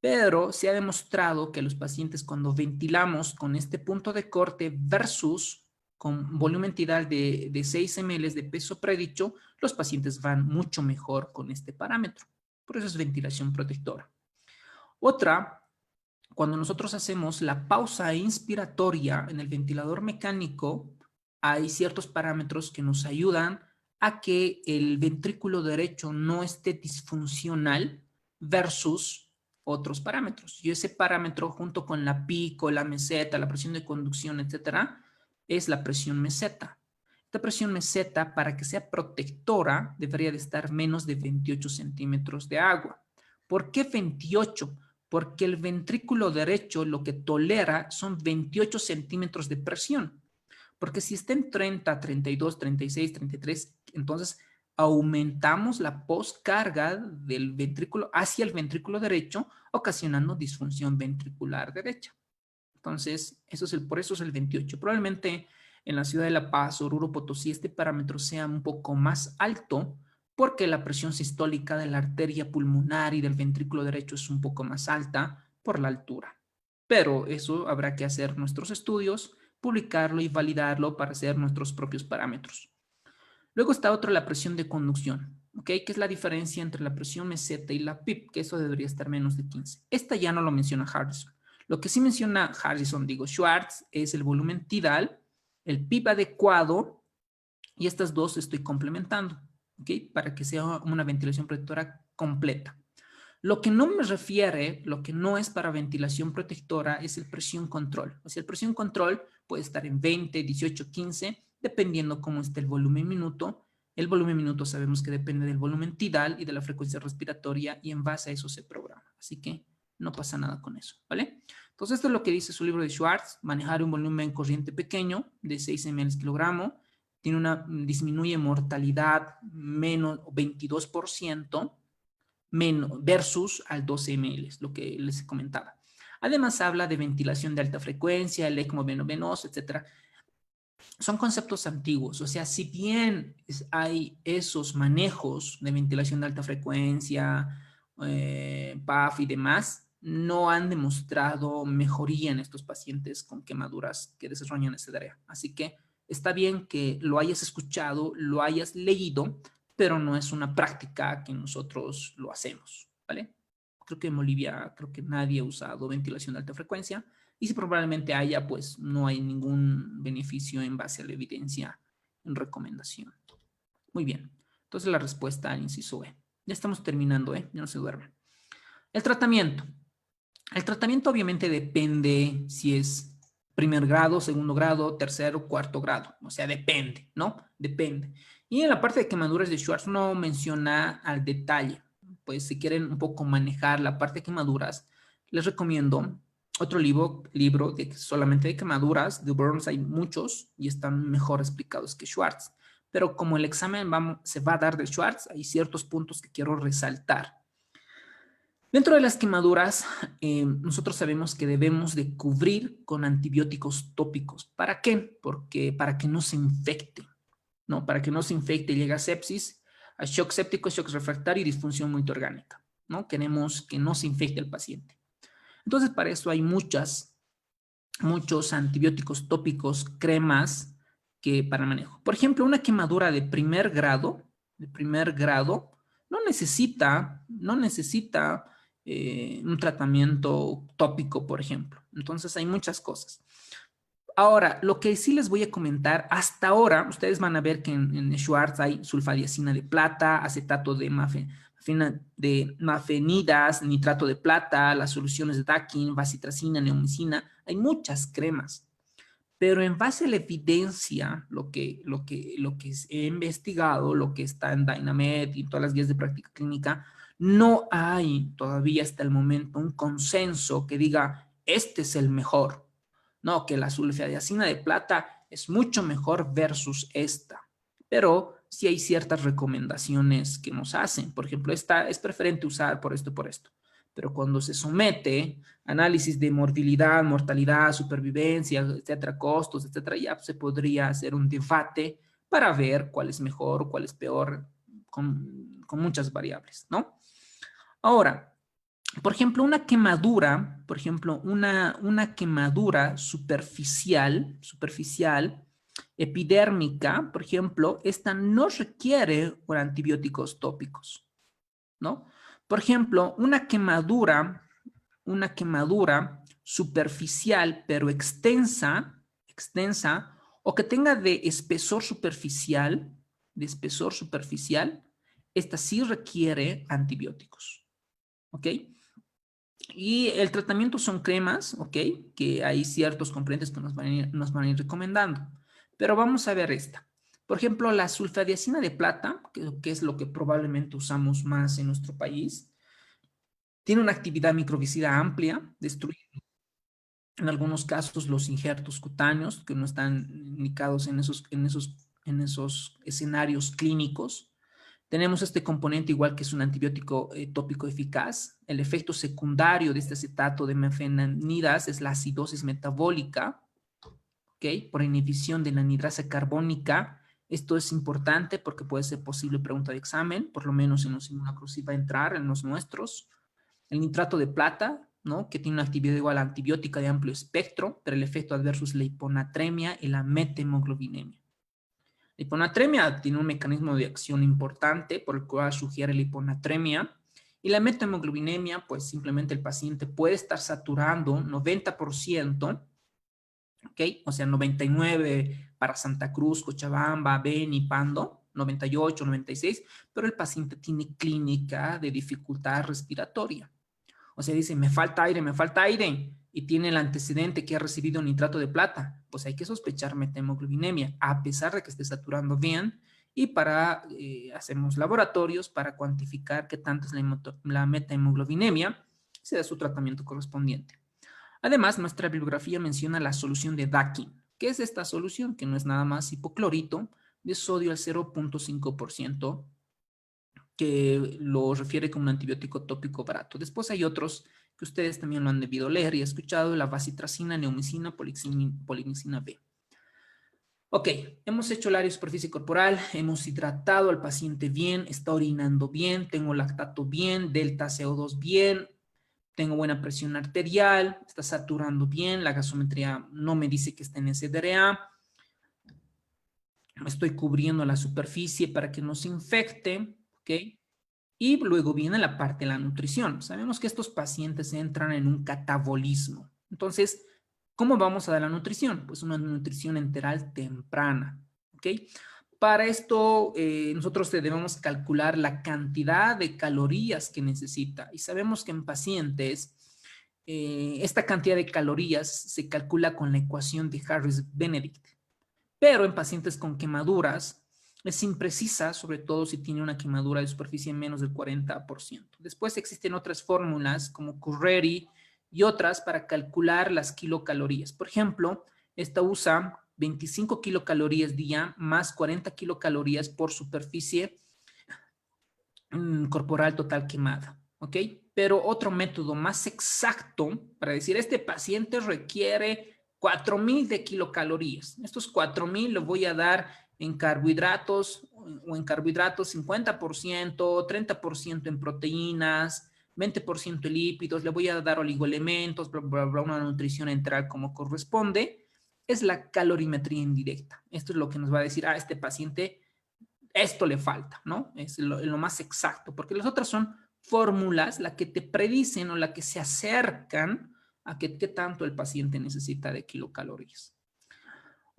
B: Pero se ha demostrado que los pacientes cuando ventilamos con este punto de corte versus con volumen tidal de 6 ml de peso predicho, los pacientes van mucho mejor con este parámetro. Por eso es ventilación protectora. Otra, cuando nosotros hacemos la pausa inspiratoria en el ventilador mecánico, hay ciertos parámetros que nos ayudan a que el ventrículo derecho no esté disfuncional versus otros parámetros. Y ese parámetro junto con la pico, la meseta, la presión de conducción, etcétera, es la presión meseta. Esta presión meseta, para que sea protectora, debería de estar menos de 28 centímetros de agua. ¿Por qué 28? Porque el ventrículo derecho lo que tolera son 28 centímetros de presión. Porque si está en 30, 32, 36, 33, entonces aumentamos la postcarga del ventrículo hacia el ventrículo derecho, ocasionando disfunción ventricular derecha. Entonces, por eso es el 28. Probablemente en la ciudad de La Paz, Oruro, Potosí, este parámetro sea un poco más alto, porque la presión sistólica de la arteria pulmonar y del ventrículo derecho es un poco más alta por la altura. Pero eso habrá que hacer nuestros estudios, publicarlo y validarlo para hacer nuestros propios parámetros. Luego está otra, la presión de conducción, ¿ok? Que es la diferencia entre la presión meseta y la PIP, que eso debería estar menos de 15. Esta ya no lo menciona Harrison. Lo que sí menciona Schwartz, es el volumen tidal, el PIP adecuado, y estas dos estoy complementando, ¿ok? Para que sea una ventilación protectora completa. Lo que no me refiere, lo que no es para ventilación protectora es el presión control. O sea, el presión control puede estar en 20, 18, 15, dependiendo cómo esté el volumen minuto. El volumen minuto sabemos que depende del volumen tidal y de la frecuencia respiratoria, y en base a eso se programa. Así que no pasa nada con eso, ¿vale? Entonces, esto es lo que dice su libro de Schwartz: manejar un volumen corriente pequeño de 6 ml kilogramo, disminuye mortalidad menos 22%, menos, versus al 12 ml, lo que les comentaba. Además, habla de ventilación de alta frecuencia, el ECMO venoso, etc. Son conceptos antiguos, o sea, si bien hay esos manejos de ventilación de alta frecuencia, PAF y demás, no han demostrado mejoría en estos pacientes con quemaduras que desarrollan esta área. Así que está bien que lo hayas escuchado, lo hayas leído, pero no es una práctica que nosotros lo hacemos, ¿vale? Creo que en Bolivia, creo que nadie ha usado ventilación de alta frecuencia, y si probablemente haya, pues no hay ningún beneficio en base a la evidencia en recomendación. Muy bien, entonces la respuesta al inciso E. Ya estamos terminando, ya no se duermen. El tratamiento. El tratamiento obviamente depende si es primer grado, segundo grado, tercero, cuarto grado. O sea, depende, ¿no? Depende. Y en la parte de quemaduras de Schwartz no menciona al detalle. Pues si quieren un poco manejar la parte de quemaduras, les recomiendo otro libro solamente de quemaduras. De Burns hay muchos y están mejor explicados que Schwartz. Pero como el examen se va a dar de Schwartz, hay ciertos puntos que quiero resaltar. Dentro de las quemaduras, nosotros sabemos que debemos de cubrir con antibióticos tópicos. ¿Para qué? Porque para que no se infecte, ¿no? Para que no se infecte y llegue a sepsis, a shock séptico, shock refractario y disfunción multiorgánica, ¿no? Queremos que no se infecte el paciente. Entonces, para eso hay muchos antibióticos tópicos, cremas que para manejo. Por ejemplo, una quemadura de primer grado, no necesita un tratamiento tópico, por ejemplo. Entonces hay muchas cosas. Ahora, lo que sí les voy a comentar, hasta ahora, ustedes van a ver que en Schwartz hay sulfadiazina de plata, acetato de mafenidas, nitrato de plata, las soluciones de Dakin, bacitracina, neomicina, hay muchas cremas. Pero en base a la evidencia, lo que he investigado, lo que está en Dynamed y todas las guías de práctica clínica, no hay todavía hasta el momento un consenso que diga, este es el mejor. No, que la sulfadiazina de plata es mucho mejor versus esta. Pero sí hay ciertas recomendaciones que nos hacen. Por ejemplo, esta es preferente usar por esto y por esto. Pero cuando se somete a análisis de morbilidad, mortalidad, supervivencia, etcétera, costos, etcétera, ya se podría hacer un debate para ver cuál es mejor o cuál es peor, con muchas variables, ¿no? Ahora, por ejemplo, una quemadura superficial, epidérmica, por ejemplo, esta no requiere antibióticos tópicos, ¿no? Por ejemplo, una quemadura superficial pero extensa, o que tenga de espesor superficial, esta sí requiere antibióticos, ¿ok? Y el tratamiento son cremas, ¿ok? Que hay ciertos componentes que nos van a ir recomendando. Pero vamos a ver esta. Por ejemplo, la sulfadiazina de plata, que es lo que probablemente usamos más en nuestro país, tiene una actividad microbicida amplia, destruye en algunos casos los injertos cutáneos que no están indicados en esos escenarios clínicos. Tenemos este componente igual que es un antibiótico tópico eficaz. El efecto secundario de este acetato de mefenamidas es la acidosis metabólica, ¿ok? Por inhibición de la anhidrasa carbónica Esto es importante porque puede ser posible pregunta de examen, por lo menos en los simulacros sí va a entrar en los nuestros. El nitrato de plata, ¿no? Que tiene una actividad igual a antibiótica de amplio espectro, pero el efecto adverso es la hiponatremia y la metahemoglobinemia. La hiponatremia tiene un mecanismo de acción importante por el cual sugiere la hiponatremia, y la metahemoglobinemia, pues simplemente el paciente puede estar saturando 90%, ¿ok? O sea, 99 para Santa Cruz, Cochabamba, Beni, Pando, 98, 96, pero el paciente tiene clínica de dificultad respiratoria. O sea, dice, me falta aire, y tiene el antecedente que ha recibido nitrato de plata. Pues hay que sospechar metahemoglobinemia, a pesar de que esté saturando bien, y hacemos laboratorios para cuantificar qué tanto es la metahemoglobinemia, se da su tratamiento correspondiente. Además, nuestra bibliografía menciona la solución de Dakin. ¿Qué es esta solución? Que no es nada más hipoclorito de sodio al 0.5%, que lo refiere como un antibiótico tópico barato. Después hay otros que ustedes también lo han debido leer y escuchado, la bacitracina, neomicina, polixina B. Ok, hemos hecho el área de superficie corporal, hemos hidratado al paciente bien, está orinando bien, tengo lactato bien, delta CO2 bien, tengo buena presión arterial, está saturando bien, la gasometría no me dice que está en SDRA, estoy cubriendo la superficie para que no se infecte, ¿ok? Y luego viene la parte de la nutrición. Sabemos que estos pacientes entran en un catabolismo. Entonces, ¿cómo vamos a dar la nutrición? Pues una nutrición enteral temprana, ¿ok? Para esto, nosotros debemos calcular la cantidad de calorías que necesita. Y sabemos que en pacientes, esta cantidad de calorías se calcula con la ecuación de Harris-Benedict. Pero en pacientes con quemaduras, es imprecisa, sobre todo si tiene una quemadura de superficie en menos del 40%. Después existen otras fórmulas como Curreri y otras para calcular las kilocalorías. Por ejemplo, esta usa 25 kilocalorías día más 40 kilocalorías por superficie corporal total quemada, ¿ok? Pero otro método más exacto para decir, este paciente requiere 4.000 de kilocalorías. Estos 4.000 lo voy a dar en carbohidratos, o en carbohidratos 50%, 30% en proteínas, 20% en lípidos, le voy a dar oligoelementos, bla, bla, bla, una nutrición enteral como corresponde. Es la calorimetría indirecta. Esto es lo que nos va a decir, este paciente, esto le falta, ¿no? Es lo más exacto, porque las otras son fórmulas, la que te predicen o la que se acercan a qué tanto el paciente necesita de kilocalorías.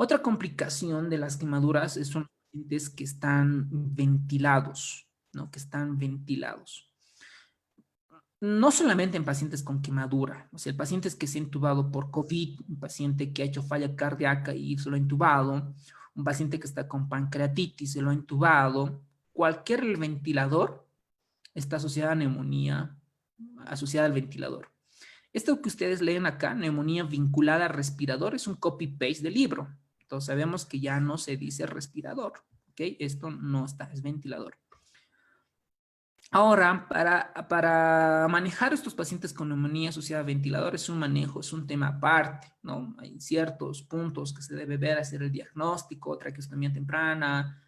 B: Otra complicación de las quemaduras son los pacientes que están ventilados, ¿no? Que están ventilados. No solamente en pacientes con quemadura, o sea, el paciente que se ha intubado por COVID, un paciente que ha hecho falla cardíaca y se lo ha intubado, un paciente que está con pancreatitis, se lo ha intubado, cualquier ventilador está asociada a neumonía, asociada al ventilador. Esto que ustedes leen acá, neumonía vinculada a respirador, es un copy-paste del libro. Entonces sabemos que ya no se dice respirador, ¿ok? Esto no está, es ventilador. Ahora, para manejar estos pacientes con neumonía asociada a ventilador es un manejo, es un tema aparte, ¿no? Hay ciertos puntos que se debe ver, hacer el diagnóstico, traqueostomía temprana,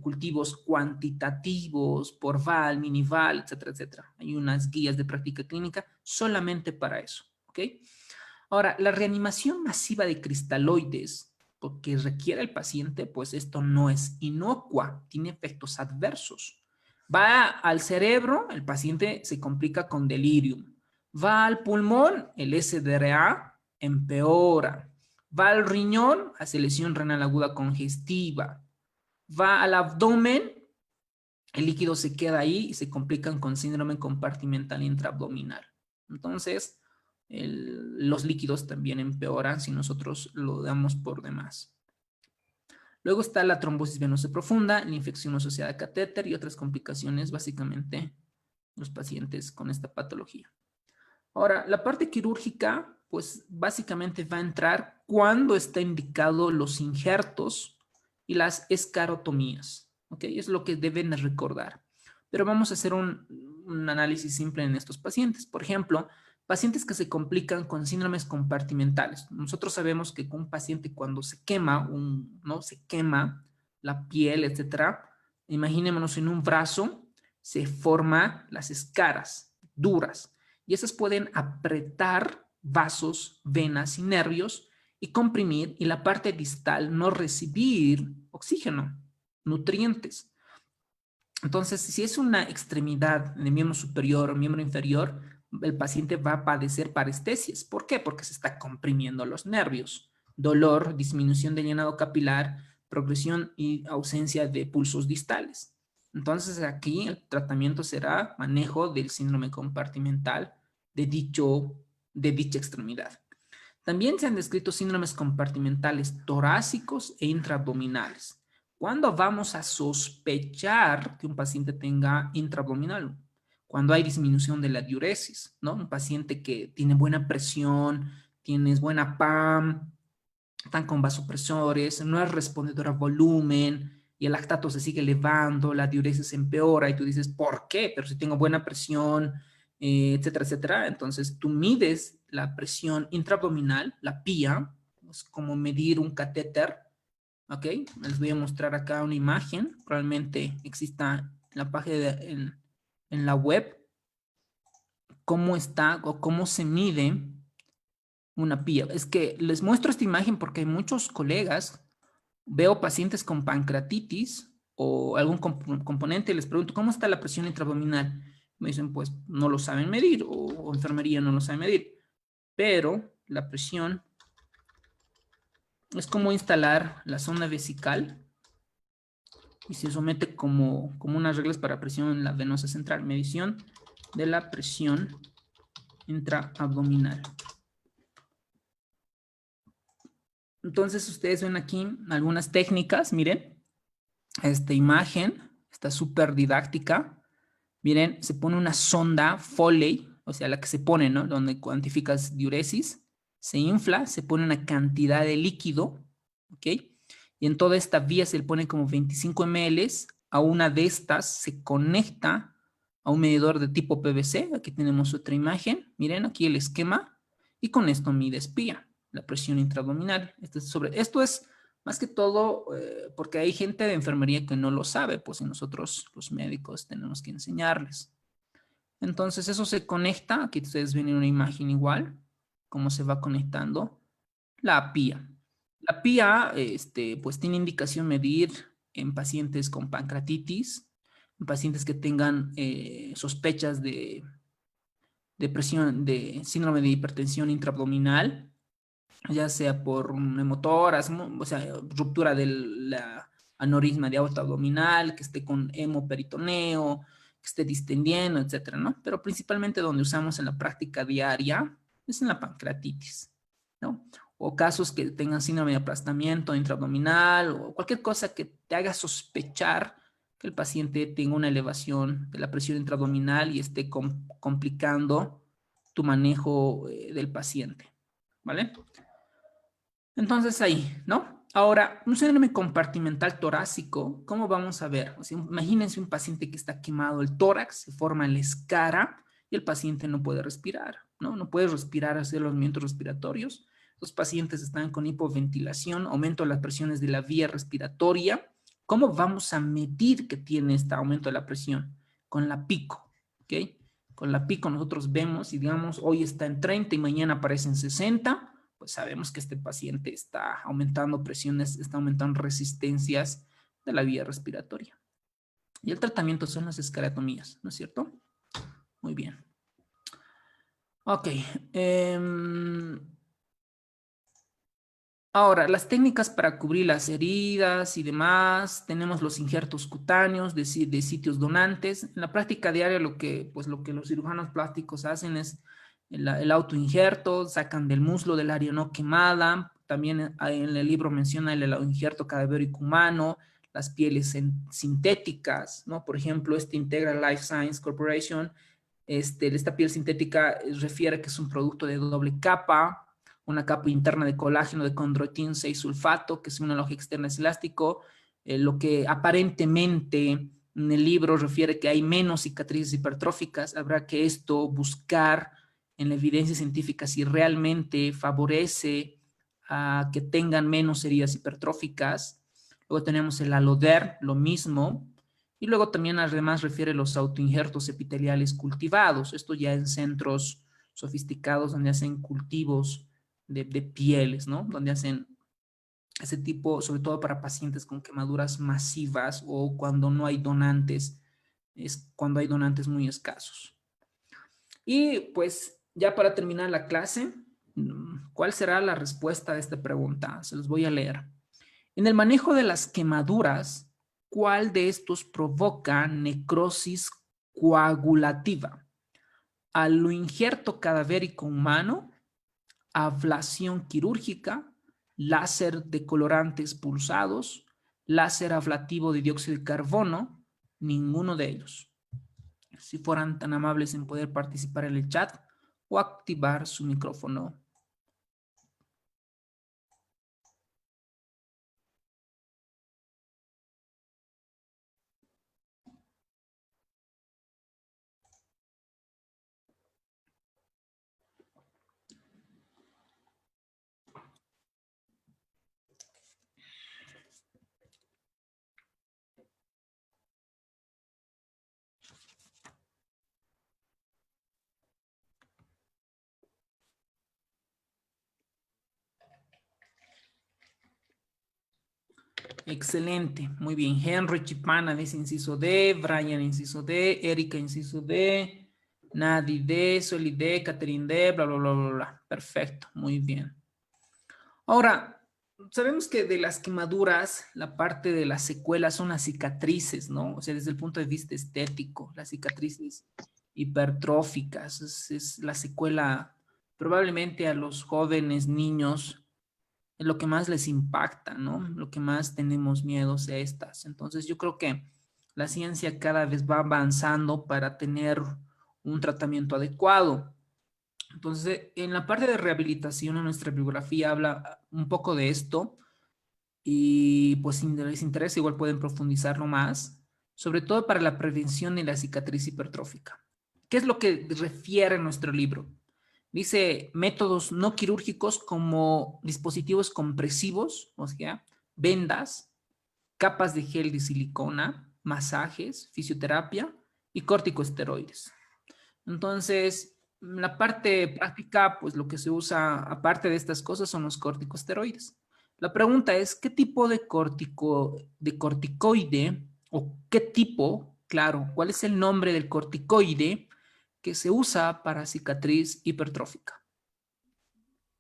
B: cultivos cuantitativos, por VAL, minival, etcétera, etcétera. Hay unas guías de práctica clínica solamente para eso, ¿ok? Ahora, la reanimación masiva de cristaloides, porque requiere el paciente, pues esto no es inocua, tiene efectos adversos. Va al cerebro, el paciente se complica con delirium. Va al pulmón, el SDRA empeora. Va al riñón, hace lesión renal aguda congestiva. Va al abdomen, el líquido se queda ahí y se complican con síndrome compartimental intraabdominal. Entonces, los líquidos también empeoran si nosotros lo damos por demás. Luego está la trombosis venosa profunda, la infección asociada a catéter y otras complicaciones, básicamente, los pacientes con esta patología. Ahora, la parte quirúrgica, pues básicamente va a entrar cuando está indicado los injertos y las escarotomías, ¿ok? Es lo que deben recordar. Pero vamos a hacer un análisis simple en estos pacientes. Por ejemplo, pacientes que se complican con síndromes compartimentales. Nosotros sabemos que un paciente cuando se quema, ¿no? Se quema, la piel, etcétera. Imaginémonos en un brazo, se forman las escaras duras y esas pueden apretar vasos, venas y nervios y comprimir y la parte distal no recibir oxígeno, nutrientes. Entonces, si es una extremidad de miembro superior o miembro inferior, el paciente va a padecer parestesias. ¿Por qué? Porque se está comprimiendo los nervios. Dolor, disminución del llenado capilar, progresión y ausencia de pulsos distales. Entonces, aquí el tratamiento será manejo del síndrome compartimental de dicha extremidad. También se han descrito síndromes compartimentales torácicos e intraabdominales. ¿Cuándo vamos a sospechar que un paciente tenga intraabdominal? Cuando hay disminución de la diuresis, ¿no? Un paciente que tiene buena presión, tienes buena PAM, están con vasopresores, no es respondedor a volumen y el lactato se sigue elevando, la diuresis empeora y tú dices, ¿por qué? Pero si tengo buena presión, etcétera, etcétera. Entonces tú mides la presión intraabdominal, la PIA, es como medir un catéter, ¿ok? Les voy a mostrar acá una imagen, probablemente exista en la página, en la web, cómo está o cómo se mide una PIA. Es que les muestro esta imagen porque hay muchos colegas, veo pacientes con pancreatitis o algún componente y les pregunto, ¿cómo está la presión intraabdominal? Me dicen, pues no lo saben medir o enfermería no lo sabe medir. Pero la presión es como instalar la sonda vesical y se somete como unas reglas para presión en la venosa central. Medición de la presión intraabdominal. Entonces ustedes ven aquí algunas técnicas, miren, esta imagen está súper didáctica. Miren, se pone una sonda Foley, o sea, la que se pone, ¿no? Donde cuantificas diuresis, se infla, se pone una cantidad de líquido, ¿ok? Y en toda esta vía se le pone como 25 ml, a una de estas se conecta a un medidor de tipo PVC, aquí tenemos otra imagen, miren aquí el esquema, y con esto mides PIA, la presión intraabdominal. Esto es más que todo porque hay gente de enfermería que no lo sabe, pues y nosotros los médicos tenemos que enseñarles. Entonces eso se conecta, aquí ustedes ven en una imagen igual, cómo se va conectando la PIA. La PIA pues tiene indicación medir en pacientes con pancreatitis, en pacientes que tengan sospechas de presión, de síndrome de hipertensión intraabdominal, ya sea por un hemotoras, o sea, ruptura del aneurisma de aorta abdominal, que esté con hemoperitoneo, que esté distendiendo, etcétera, ¿no? Pero principalmente donde usamos en la práctica diaria es en la pancreatitis, ¿no? O casos que tengan síndrome de aplastamiento intraabdominal o cualquier cosa que te haga sospechar que el paciente tenga una elevación de la presión intraabdominal y esté complicando tu manejo del paciente, ¿vale? Entonces ahí, ¿no? Ahora, un síndrome compartimental torácico, ¿cómo vamos a ver? O sea, imagínense un paciente que está quemado el tórax, se forma la escara y el paciente no puede respirar, ¿no? No puede respirar, hacer los movimientos respiratorios. Los pacientes están con hipoventilación, aumento de las presiones de la vía respiratoria. ¿Cómo vamos a medir que tiene este aumento de la presión? Con la pico, ¿ok? Con la pico nosotros vemos y digamos hoy está en 30 y mañana aparece en 60, pues sabemos que este paciente está aumentando presiones, está aumentando resistencias de la vía respiratoria. Y el tratamiento son las esclerotomías, ¿no es cierto? Muy bien. Ok. Ahora, las técnicas para cubrir las heridas y demás, tenemos los injertos cutáneos de sitios donantes. En la práctica diaria lo que los cirujanos plásticos hacen es el autoinjerto, sacan del muslo del área no quemada. También en el libro menciona el injerto cadavérico humano, las pieles sintéticas, ¿no? Por ejemplo, Integral Life Science Corporation, esta piel sintética refiere que es un producto de doble capa, una capa interna de colágeno de condroitín 6 sulfato, que es una loja externa es elástico, lo que aparentemente en el libro refiere que hay menos cicatrices hipertróficas. Habrá que buscar en la evidencia científica si realmente favorece a que tengan menos heridas hipertróficas. Luego tenemos el Aloder, lo mismo. Y luego también además refiere los autoinjertos epiteliales cultivados. Esto ya en centros sofisticados donde hacen cultivos de pieles, ¿no? Donde hacen ese tipo, sobre todo para pacientes con quemaduras masivas o cuando no hay donantes, es cuando hay donantes muy escasos. Y pues ya para terminar la clase, ¿cuál será la respuesta de esta pregunta? Se los voy a leer. En el manejo de las quemaduras, ¿cuál de estos provoca necrosis coagulativa? Aloinjerto cadavérico humano, ablación quirúrgica, láser de colorantes pulsados, láser ablativo de dióxido de carbono, ninguno de ellos. Si fueran tan amables en poder participar en el chat o activar su micrófono. Excelente, muy bien. Henry Chipana dice inciso D, Brian inciso D, Erika inciso D, Nadi D, Soli D, Catherine D, bla, bla, bla, bla, bla. Perfecto, muy bien. Ahora, sabemos que de las quemaduras, la parte de las secuelas son las cicatrices, ¿no? O sea, desde el punto de vista estético, las cicatrices hipertróficas, es la secuela probablemente a los jóvenes, niños, es lo que más les impacta, ¿no? Lo que más tenemos miedos de estas. Entonces yo creo que la ciencia cada vez va avanzando para tener un tratamiento adecuado. Entonces, en la parte de rehabilitación, en nuestra bibliografía habla un poco de esto y pues si les interesa igual pueden profundizarlo más, sobre todo para la prevención de la cicatriz hipertrófica. ¿Qué es lo que refiere nuestro libro? Dice métodos no quirúrgicos como dispositivos compresivos, o sea, vendas, capas de gel de silicona, masajes, fisioterapia y corticosteroides. Entonces, la parte práctica, pues lo que se usa aparte de estas cosas son los corticosteroides. La pregunta es, ¿qué tipo de corticoide o qué tipo, claro, cuál es el nombre del corticoide que se usa para cicatriz hipertrófica?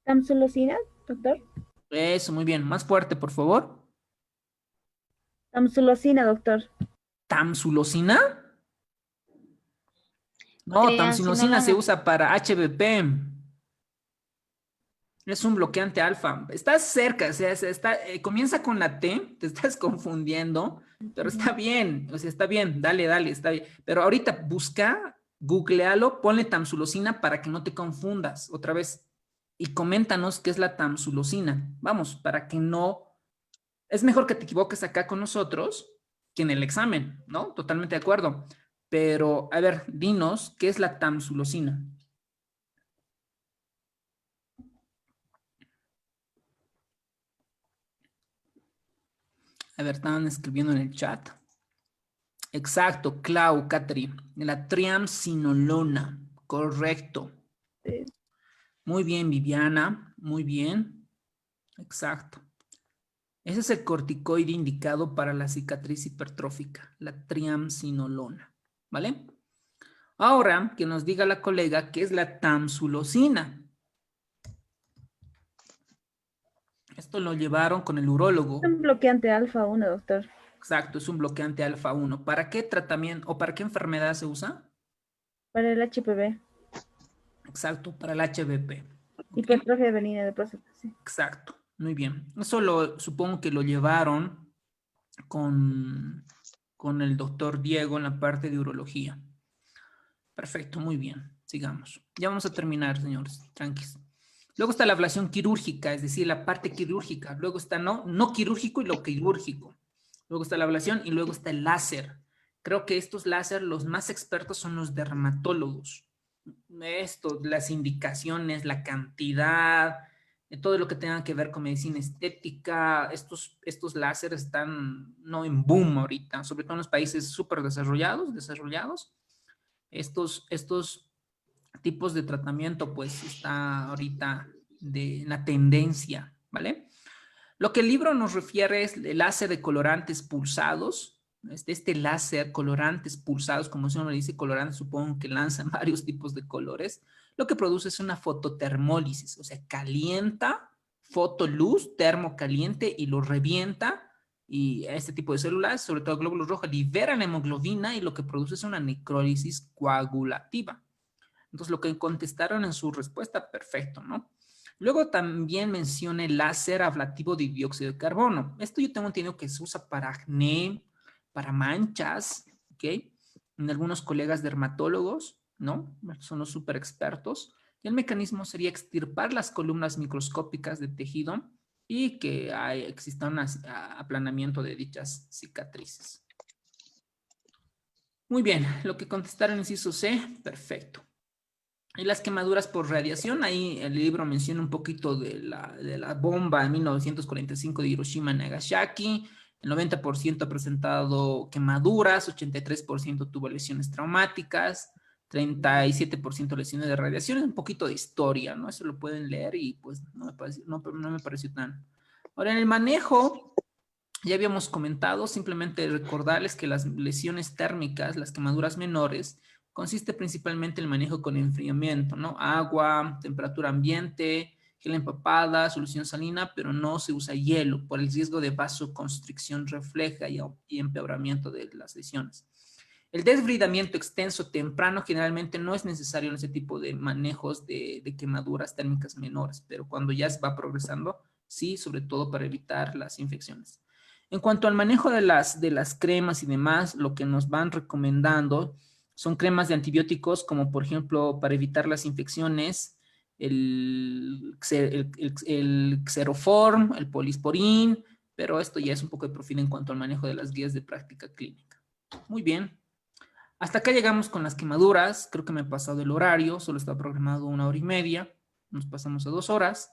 D: ¿Tamsulosina, doctor?
B: Eso, muy bien. Más fuerte, por favor.
D: Tamsulosina, doctor.
B: ¿Tamsulosina? No, tamsulosina se usa para HBP. Es un bloqueante alfa. Estás cerca, o sea, comienza con la T, te estás confundiendo, pero está bien, o sea, está bien, dale, dale, está bien. Pero ahorita busca, googlealo, ponle tamsulosina para que no te confundas otra vez y coméntanos qué es la tamsulosina. Vamos, para que no... Es mejor que te equivoques acá con nosotros que en el examen, ¿no? Totalmente de acuerdo. Pero, a ver, dinos, ¿qué es la tamsulosina? A ver, estaban escribiendo en el chat. Exacto, Clau, Catherine. La triamcinolona. Correcto.
D: Sí.
B: Muy bien, Viviana. Muy bien. Exacto. Ese es el corticoide indicado para la cicatriz hipertrófica, la triamcinolona. ¿Vale? Ahora que nos diga la colega qué es la tamsulosina. Esto lo llevaron con el urólogo.
D: Un bloqueante alfa 1, doctor.
B: Exacto, es un bloqueante alfa 1. ¿Para qué tratamiento o para qué enfermedad se usa?
D: Para el HPV.
B: Exacto, para el HBP. ¿Okay?
D: Hipertrofia benigna de próstata, sí.
B: Exacto, muy bien. Eso supongo que lo llevaron con el doctor Diego en la parte de urología. Perfecto, muy bien. Sigamos. Ya vamos a terminar, señores. Tranquilos. Luego está la ablación quirúrgica, es decir, la parte quirúrgica. Luego está no quirúrgico y lo quirúrgico. Luego está la ablación y luego está el láser. Creo que estos láser, los más expertos son los dermatólogos. Esto, las indicaciones, la cantidad, todo lo que tenga que ver con medicina estética, estos láseres están no en boom ahorita, sobre todo en los países súper desarrollados. Estos tipos de tratamiento pues está ahorita en la tendencia, ¿vale? Lo que el libro nos refiere es el láser de colorantes pulsados. Este láser, colorantes pulsados, como se nombre dice, colorantes, supongo que lanzan varios tipos de colores. Lo que produce es una fototermólisis, o sea, calienta, fotoluz, termocaliente y lo revienta. Y este tipo de células, sobre todo glóbulos rojos, liberan hemoglobina y lo que produce es una necrólisis coagulativa. Entonces, lo que contestaron en su respuesta, perfecto, ¿no? Luego también menciona el láser ablativo de dióxido de carbono. Esto yo tengo entendido que se usa para acné, para manchas, ¿ok? En algunos colegas dermatólogos, ¿no? Son los súper expertos. Y el mecanismo sería extirpar las columnas microscópicas de tejido y que exista un aplanamiento de dichas cicatrices. Muy bien, lo que contestaron en inciso C, perfecto. Y las quemaduras por radiación, ahí el libro menciona un poquito de la bomba de 1945 de Hiroshima y Nagasaki. El 90% ha presentado quemaduras, 83% tuvo lesiones traumáticas, 37% lesiones de radiación. Es un poquito de historia, ¿no? Eso lo pueden leer y pues no me pareció tan... Ahora, en el manejo, ya habíamos comentado, simplemente recordarles que las lesiones térmicas, las quemaduras menores, consiste principalmente en el manejo con enfriamiento, ¿no? Agua, temperatura ambiente, gel empapada, solución salina, pero no se usa hielo por el riesgo de vasoconstricción refleja y empeoramiento de las lesiones. El desbridamiento extenso temprano generalmente no es necesario en ese tipo de manejos de quemaduras térmicas menores, pero cuando ya se va progresando, sí, sobre todo para evitar las infecciones. En cuanto al manejo de las cremas y demás, lo que nos van recomendando son cremas de antibióticos, como por ejemplo para evitar las infecciones, el Xeroform, el Polisporin, pero esto ya es un poco de perfil en cuanto al manejo de las guías de práctica clínica. Muy bien. Hasta acá llegamos con las quemaduras. Creo que me he pasado el horario, solo está programado 1 hora y media. Nos pasamos a 2 horas,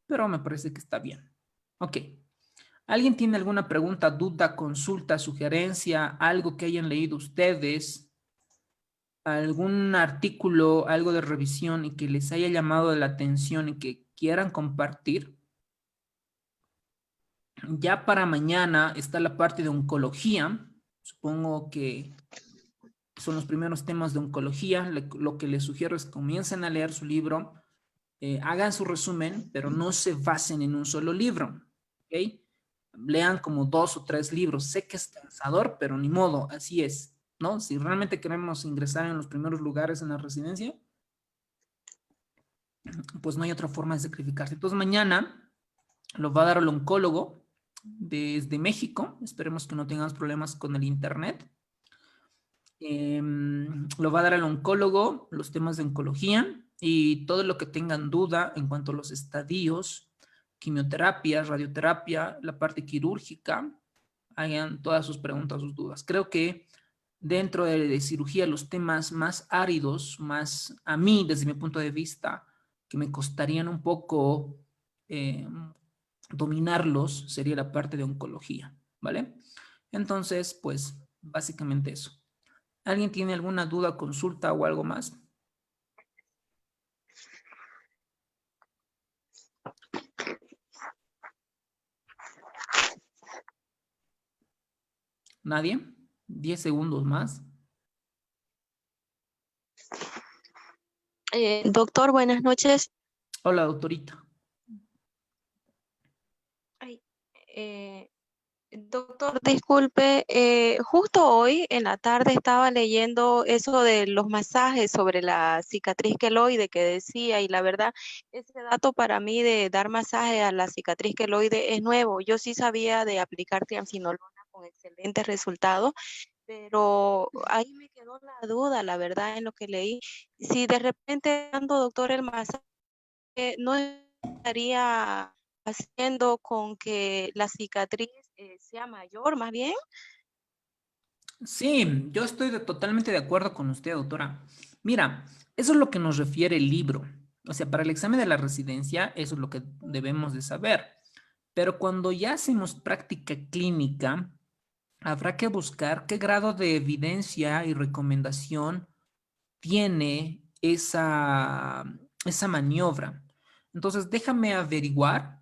B: pero me parece que está bien. Ok. ¿Alguien tiene alguna pregunta, duda, consulta, sugerencia, algo que hayan leído ustedes? ¿Algún artículo, algo de revisión y que les haya llamado la atención y que quieran compartir? Ya para mañana está la parte de oncología. Supongo que son los primeros temas de oncología. Lo que les sugiero es que comiencen a leer su libro, hagan su resumen, pero no se basen en un solo libro, ¿ok? Lean como 2 o 3 libros. Sé que es cansador, pero ni modo, así es, ¿no? Si realmente queremos ingresar en los primeros lugares en la residencia, pues no hay otra forma de sacrificarse. Entonces mañana lo va a dar el oncólogo desde México. Esperemos que no tengamos problemas con el internet. Lo va a dar el oncólogo, los temas de oncología y todo lo que tengan duda en cuanto a los estadios, quimioterapia, radioterapia, la parte quirúrgica, hagan todas sus preguntas, sus dudas. Creo que dentro de cirugía los temas más áridos, más a mí desde mi punto de vista, que me costarían un poco dominarlos, sería la parte de oncología, ¿vale? Entonces, pues básicamente eso. ¿Alguien tiene alguna duda, consulta o algo más? ¿Nadie? 10 segundos más.
E: Doctor, buenas noches.
B: Hola, doctorita.
E: Ay, doctor, disculpe, justo hoy en la tarde estaba leyendo eso de los masajes sobre la cicatriz queloide que decía, y la verdad, ese dato para mí de dar masaje a la cicatriz queloide es nuevo. Yo sí sabía de aplicar triamcinolona con excelentes resultados, pero ahí me quedó la duda, la verdad, en lo que leí. Si de repente dando, doctor, el masaje, no estaría haciendo con que la cicatriz sea mayor, más bien.
B: Sí, yo estoy totalmente de acuerdo con usted, doctora. Mira, eso es lo que nos refiere el libro, O sea, para el examen de la residencia, eso es lo que debemos de saber. Pero cuando ya hacemos práctica clínica, habrá que buscar qué grado de evidencia y recomendación tiene esa maniobra. Entonces, déjame averiguar,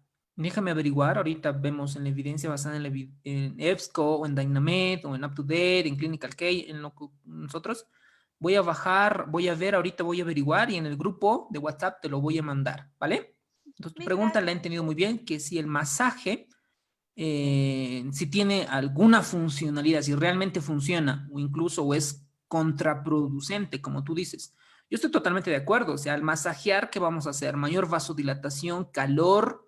B: ahorita vemos en la evidencia basada en EBSCO o en Dynamed o en UpToDate, en Clinical Case, en lo que nosotros. Voy a bajar, voy a ver, ahorita voy a averiguar y en el grupo de WhatsApp te lo voy a mandar, ¿vale? Entonces, tu
E: Mil
B: pregunta la he
E: gracias.
B: entendido muy bien, que si el masaje, si tiene alguna funcionalidad, si realmente funciona o incluso o es contraproducente, como tú dices. Yo estoy totalmente de acuerdo, o sea, al masajear, ¿qué vamos a hacer? Mayor vasodilatación, calor,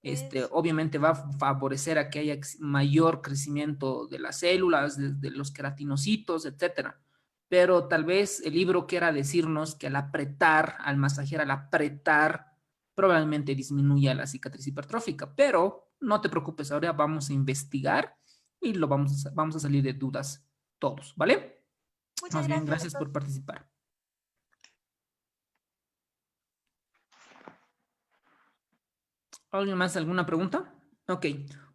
E: Eso.
B: obviamente va a favorecer a que haya mayor crecimiento de las células, de los queratinocitos, etcétera. Pero tal vez el libro quiera decirnos que al apretar, al masajear, al apretar, probablemente disminuya la cicatriz hipertrófica, pero no te preocupes, ahora vamos a investigar y vamos a salir de dudas todos, ¿vale?
E: Muchas
B: Más bien,
E: gracias,
B: gracias
E: doctor.
B: por participar. ¿Alguien más? ¿Alguna pregunta? Ok.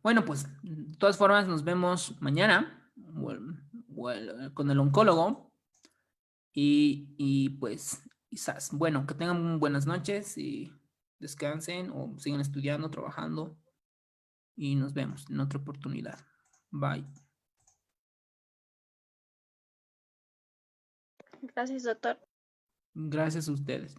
B: Bueno, pues, de todas formas, nos vemos mañana con el oncólogo y pues, quizás. Bueno, que tengan buenas noches y descansen o sigan estudiando, trabajando y nos vemos en otra oportunidad. Bye.
C: Gracias, doctor.
B: Gracias a ustedes.